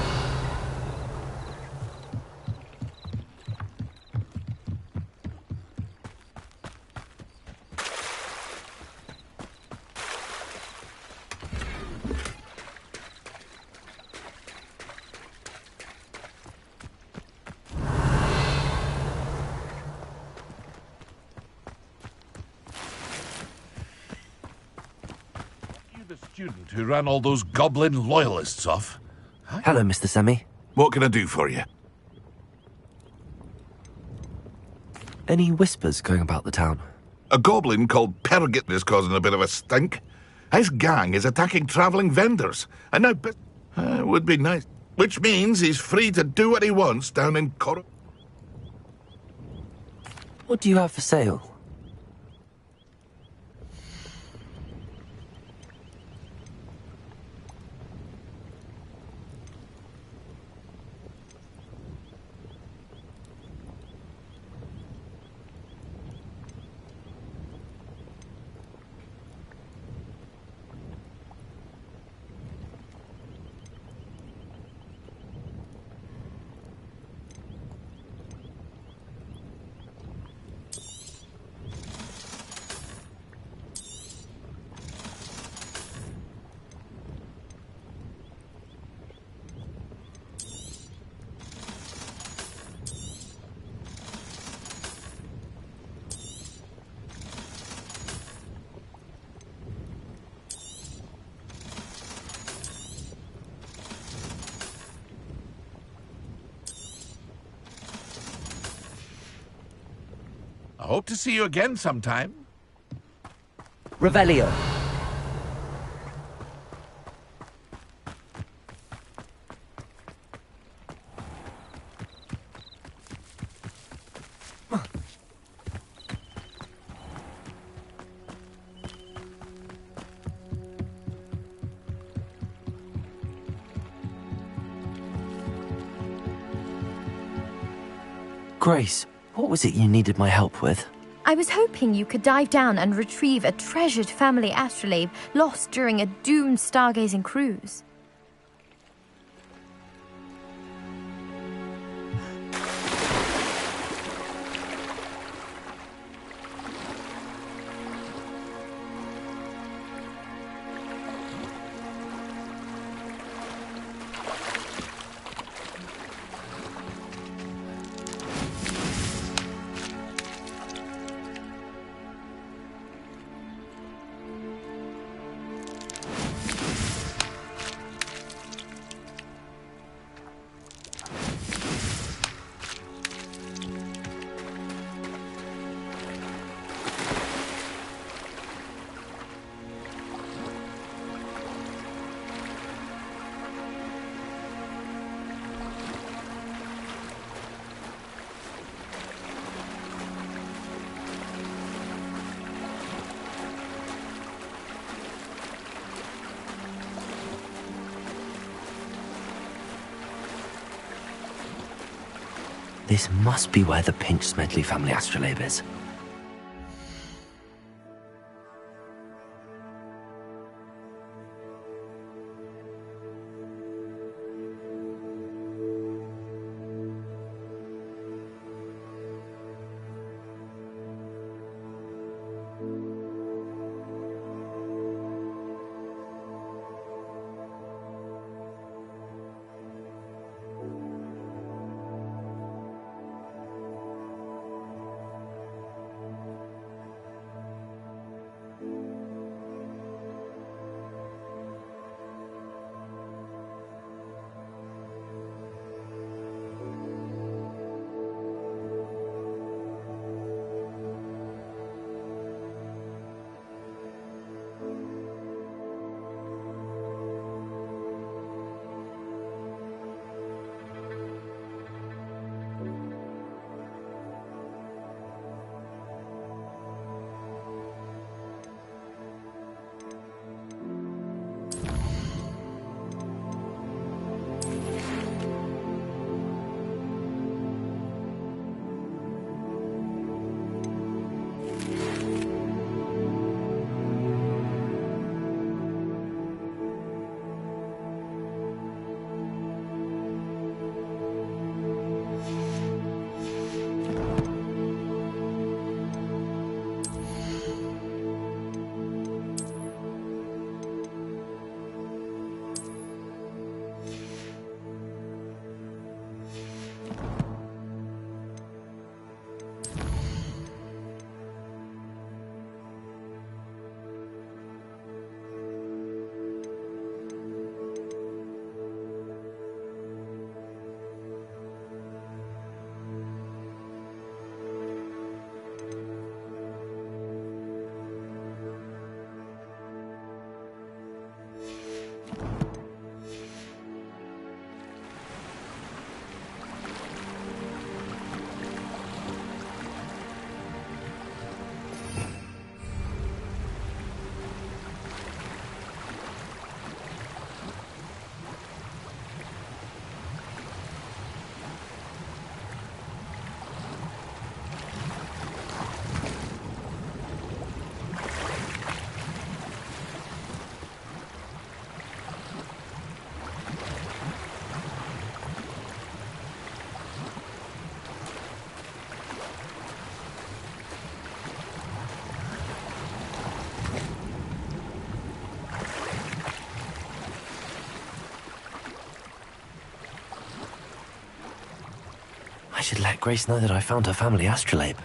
Speaker 7: Student who ran all those goblin loyalists off.
Speaker 2: Hello, Mr. Semi.
Speaker 7: What can I do for you?
Speaker 2: Any whispers going about the town?
Speaker 7: A goblin called Pergit is causing a bit of a stink. His gang is attacking travelling vendors, and now would be nice. Which means he's free to do what he wants down in
Speaker 2: What do you have for sale?
Speaker 7: hope to see you again sometime.
Speaker 2: Revelio. Grace, what was it you needed my help with?
Speaker 13: I was hoping you could dive down and retrieve a treasured family astrolabe lost during a doomed stargazing cruise. This must be where the Pinch Smedley family astrolabe is. I should let Grace know that I found her family astrolabe.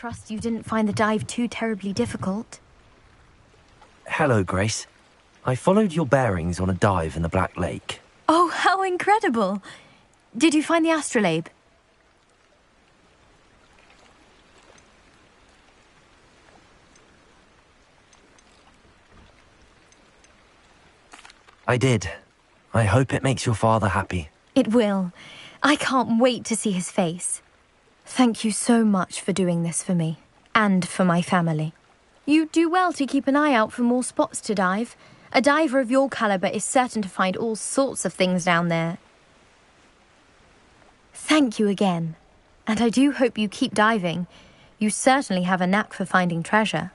Speaker 13: trust you didn't find the dive too terribly difficult.
Speaker 2: Hello, Grace. I followed your bearings on a dive in the Black Lake.
Speaker 13: Oh, how incredible! Did you find the astrolabe?
Speaker 2: I did. I hope it makes your father happy.
Speaker 13: It will. I can't wait to see his face. Thank you so much for doing this for me, and for my family. You do well to keep an eye out for more spots to dive. A diver of your caliber is certain to find all sorts of things down there. Thank you again. And I do hope you keep diving. You certainly have a knack for finding treasure.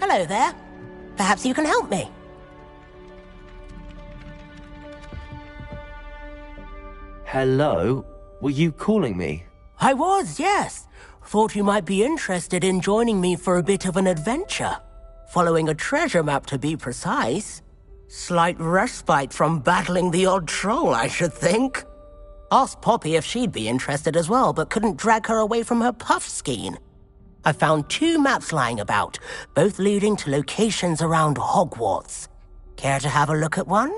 Speaker 14: Hello there. Perhaps you can help me.
Speaker 2: Hello? Were you calling me?
Speaker 14: I was, yes. Thought you might be interested in joining me for a bit of an adventure. Following a treasure map, to be precise. Slight respite from battling the odd troll, I should think. Asked Poppy if she'd be interested as well, but couldn't drag her away from her puff skein. I found 2 maps lying about, both leading to locations around Hogwarts. Care to have a look at one?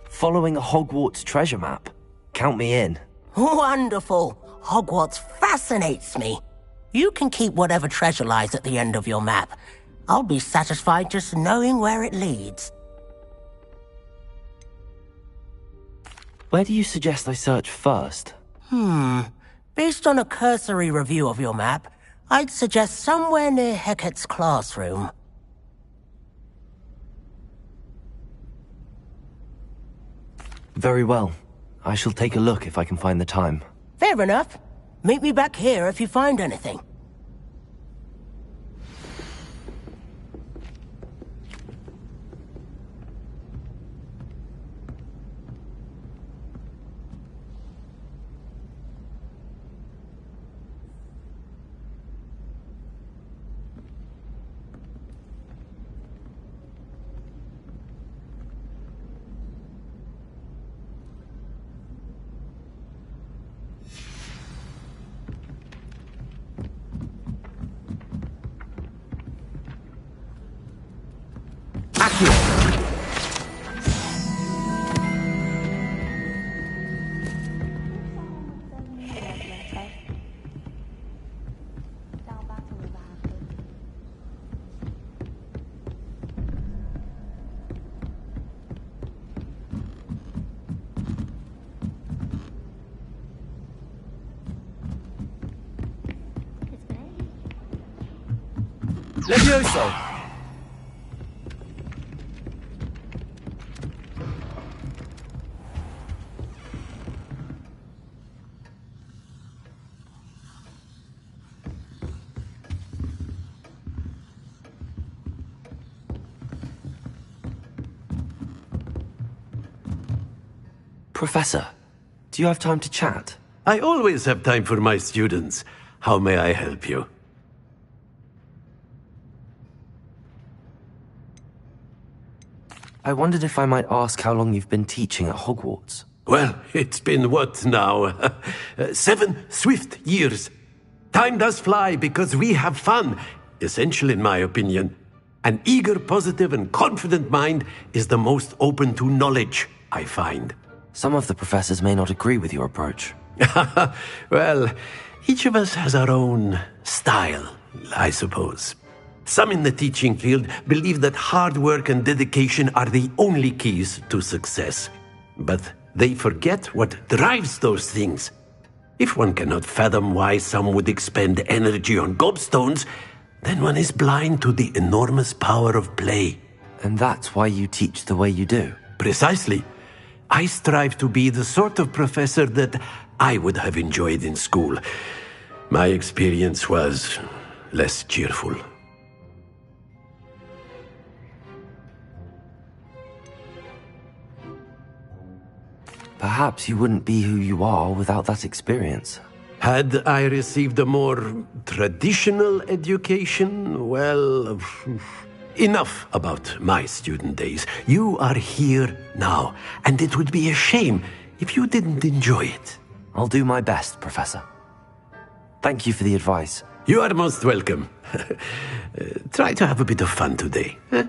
Speaker 2: Following a Hogwarts treasure map? Count me in.
Speaker 14: Wonderful. Hogwarts fascinates me. You can keep whatever treasure lies at the end of your map. I'll be satisfied just knowing where it leads.
Speaker 2: Where do you suggest I search first?
Speaker 14: Based on a cursory review of your map, I'd suggest somewhere near Hecat's classroom.
Speaker 2: Very well. I shall take a look if I can find the time.
Speaker 14: Fair enough. Meet me back here if you find anything.
Speaker 2: Levioso! Professor, do you have time to chat?
Speaker 9: I always have time for my students. How may I help you?
Speaker 2: I wondered if I might ask how long you've been teaching at Hogwarts.
Speaker 9: Well, it's been what now? 7 swift years. Time does fly because we have fun. Essential in my opinion. An eager, positive, and confident mind is the most open to knowledge, I find.
Speaker 2: Some of the professors may not agree with your approach.
Speaker 9: Well, each of us has our own style, I suppose. Some in the teaching field believe that hard work and dedication are the only keys to success. But they forget what drives those things. If one cannot fathom why some would expend energy on gobstones, then one is blind to the enormous power of play.
Speaker 2: And that's why you teach the way you do?
Speaker 9: Precisely. I strive to be the sort of professor that I would have enjoyed in school. My experience was less cheerful.
Speaker 2: Perhaps you wouldn't be who you are without that experience.
Speaker 9: Had I received a more traditional education, well, enough about my student days. You are here now, and it would be a shame if you didn't enjoy it.
Speaker 2: I'll do my best, Professor. Thank you for the advice.
Speaker 9: You are most welcome. Try to have a bit of fun today. Eh?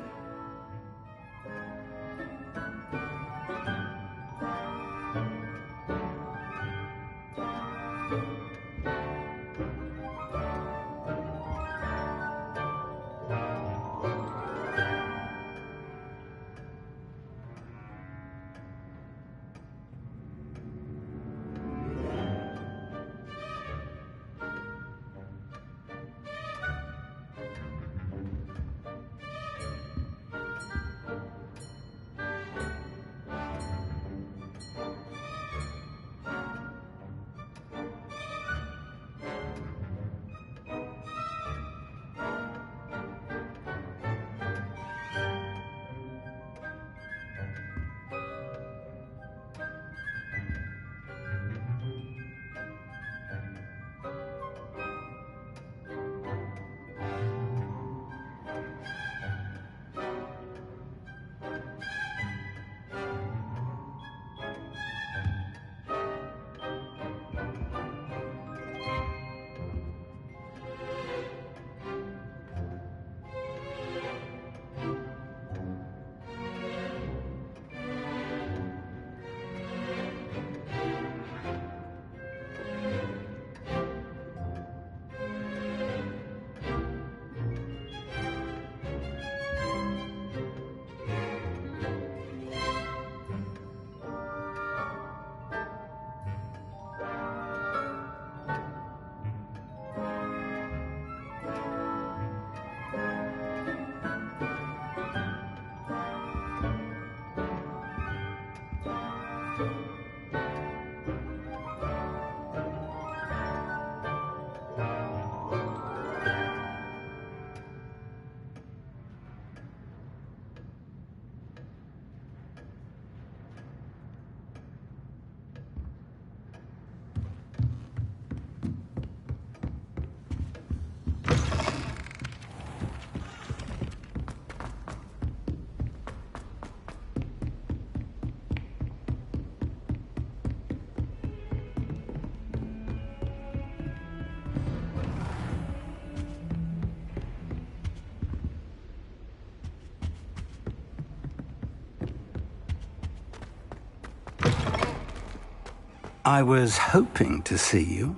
Speaker 15: I was hoping to see you.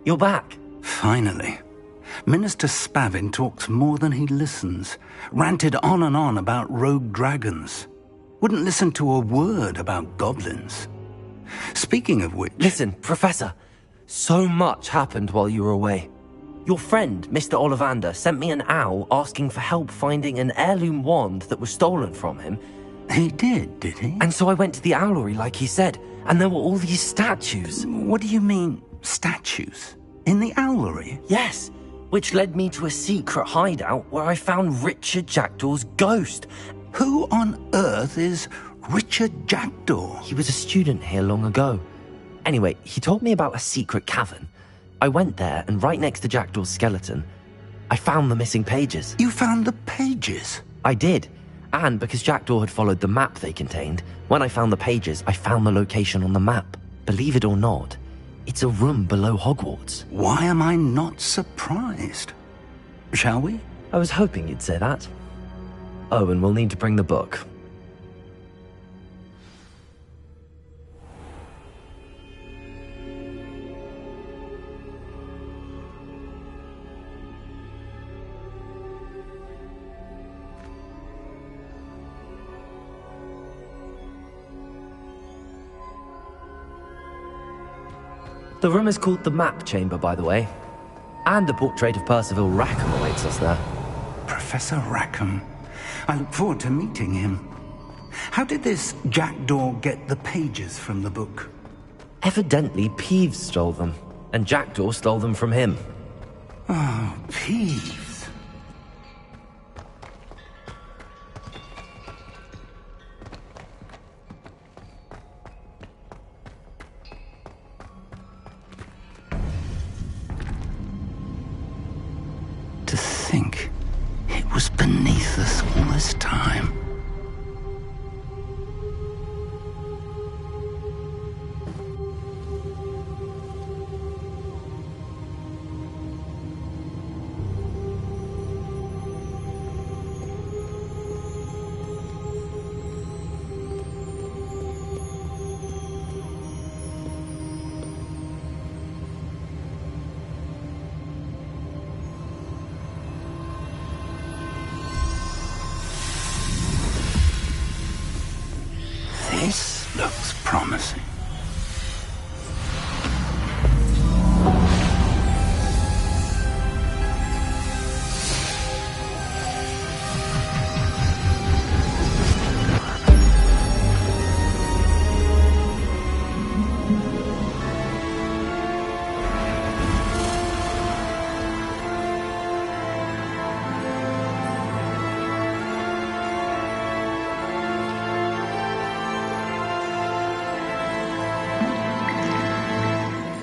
Speaker 2: You're back.
Speaker 15: Finally. Minister Spavin talks more than he listens. Ranted on and on about rogue dragons. Wouldn't listen to a word about goblins. Speaking of which...
Speaker 2: Listen, Professor. So much happened while you were away. Your friend, Mr. Ollivander, sent me an owl asking for help finding an heirloom wand that was stolen from him.
Speaker 15: He did he?
Speaker 2: And so I went to the owlery like he said, and there were all these statues.
Speaker 15: What do you mean, statues? In the owlery?
Speaker 2: Yes, which led me to a secret hideout where I found Richard Jackdaw's ghost.
Speaker 15: Who on earth is Richard Jackdaw?
Speaker 2: He was a student here long ago. Anyway, he told me about a secret cavern. I went there, and right next to Jackdaw's skeleton, I found the missing pages.
Speaker 15: You found the pages?
Speaker 2: I did. And because Jackdaw had followed the map they contained, when I found the pages, I found the location on the map. Believe it or not, it's a room below Hogwarts.
Speaker 15: Why am I not surprised? Shall we?
Speaker 2: I was hoping you'd say that. Oh, and we'll need to bring the book. The room is called the Map Chamber, by the way. And a portrait of Percival Rackham awaits us there.
Speaker 15: Professor Rackham. I look forward to meeting him. How did this Jackdaw get the pages from the book?
Speaker 2: Evidently, Peeves stole them, and Jackdaw stole them from him.
Speaker 15: Oh, Peeves. To think it was beneath us all this time. This looks promising.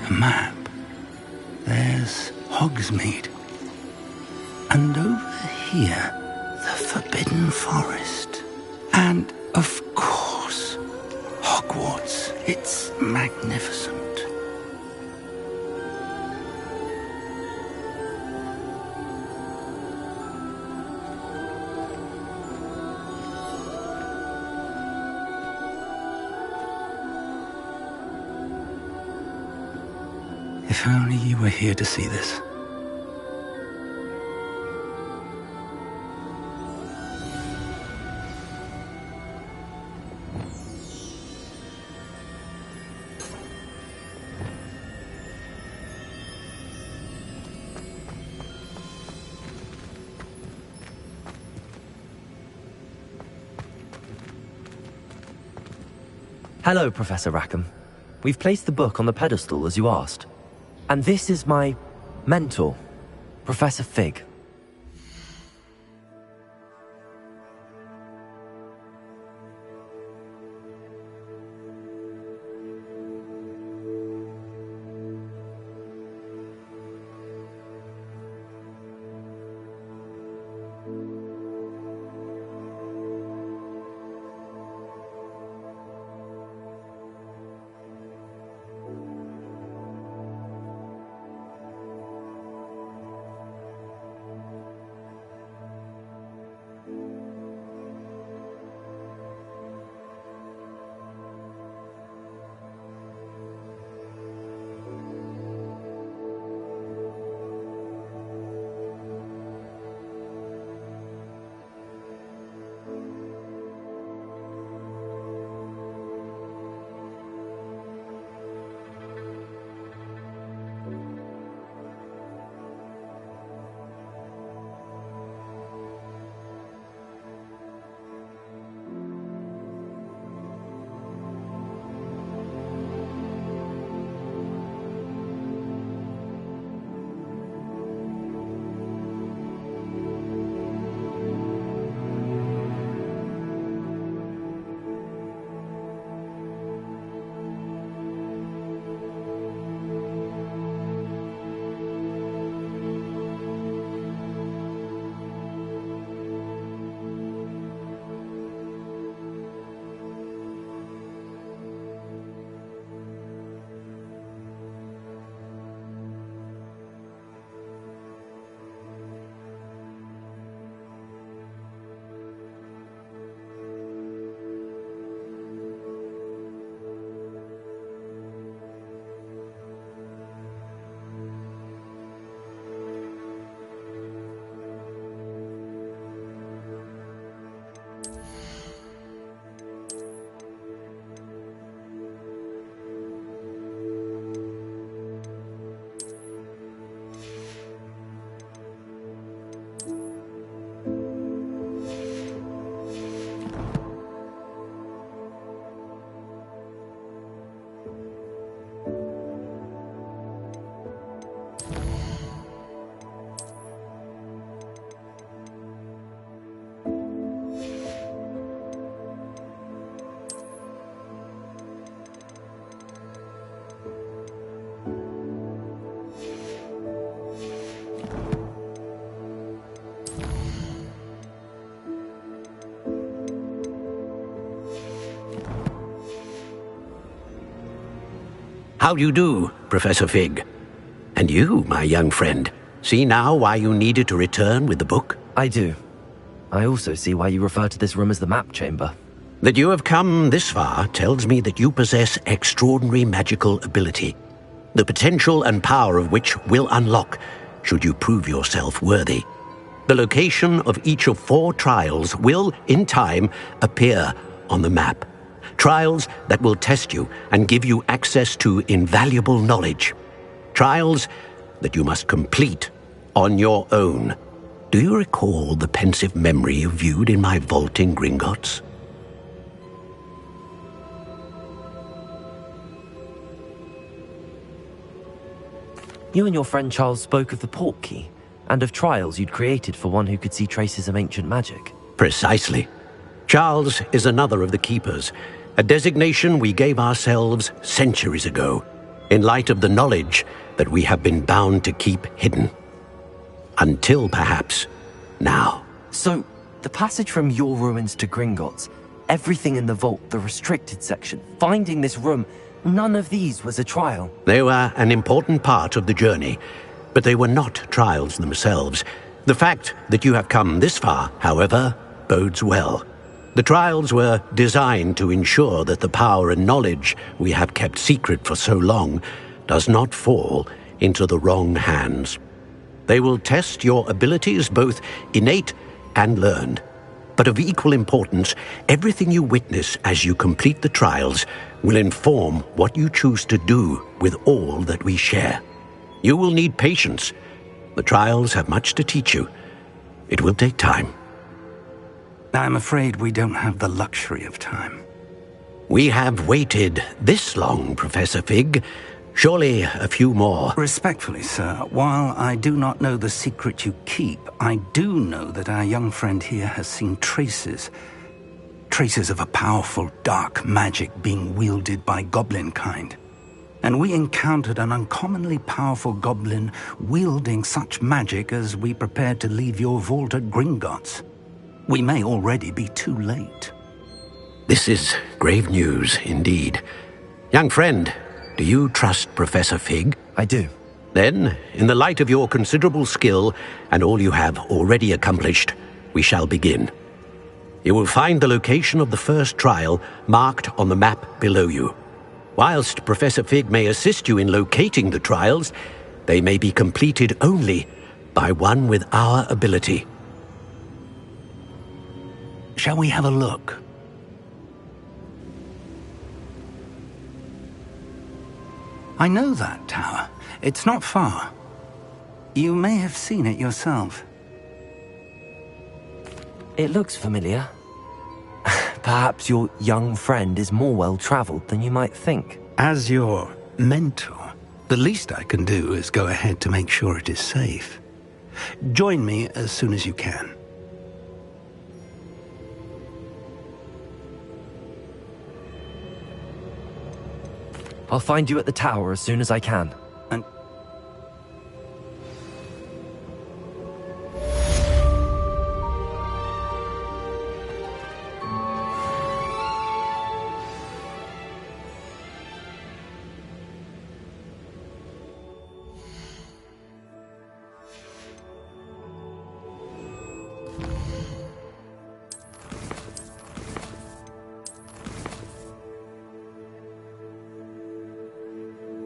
Speaker 15: Map. There's Hogsmeade. And over here, the Forbidden Forest. And, of course, Hogwarts. It's magnificent. If only you were here to see this.
Speaker 2: Hello, Professor Rackham. We've placed the book on the pedestal as you asked. And this is my mentor, Professor Fig.
Speaker 9: How do you do, Professor Fig? And you, my young friend, see now why you needed to return with the book?
Speaker 2: I do. I also see why you refer to this room as the map chamber.
Speaker 9: That you have come this far tells me that you possess extraordinary magical ability, the potential and power of which will unlock should you prove yourself worthy. The location of each of 4 trials will, in time, appear on the map. Trials that will test you and give you access to invaluable knowledge. Trials that you must complete on your own. Do you recall the pensive memory you viewed in my vault in Gringotts?
Speaker 2: You and your friend Charles spoke of the port key, and of trials you'd created for one who could see traces of ancient magic.
Speaker 9: Precisely. Charles is another of the keepers, a designation we gave ourselves centuries ago, in light of the knowledge that we have been bound to keep hidden. Until, perhaps, now.
Speaker 2: So, the passage from your ruins to Gringotts, everything in the vault, the restricted section, finding this room, none of these was a trial.
Speaker 9: They were an important part of the journey, but they were not trials themselves. The fact that you have come this far, however, bodes well. The trials were designed to ensure that the power and knowledge we have kept secret for so long does not fall into the wrong hands. They will test your abilities, both innate and learned. But of equal importance, everything you witness as you complete the trials will inform what you choose to do with all that we share. You will need patience. The trials have much to teach you. It will take time.
Speaker 15: I'm afraid we don't have the luxury of time.
Speaker 9: We have waited this long, Professor Fig. Surely a few more.
Speaker 15: Respectfully, sir, while I do not know the secret you keep, I do know that our young friend here has seen traces of a powerful dark magic being wielded by goblin kind. And we encountered an uncommonly powerful goblin wielding such magic as we prepared to leave your vault at Gringotts. We may already be too late.
Speaker 9: This is grave news indeed. Young friend, do you trust Professor Fig?
Speaker 2: I do.
Speaker 9: Then, in the light of your considerable skill and all you have already accomplished, we shall begin. You will find the location of the first trial marked on the map below you. Whilst Professor Fig may assist you in locating the trials, they may be completed only by one with our ability.
Speaker 15: Shall we have a look? I know that tower. It's not far. You may have seen it yourself.
Speaker 2: It looks familiar. Perhaps your young friend is more well-traveled than you might think.
Speaker 15: As your mentor, the least I can do is go ahead to make sure it is safe. Join me as soon as you can.
Speaker 2: I'll find you at the tower as soon as I can.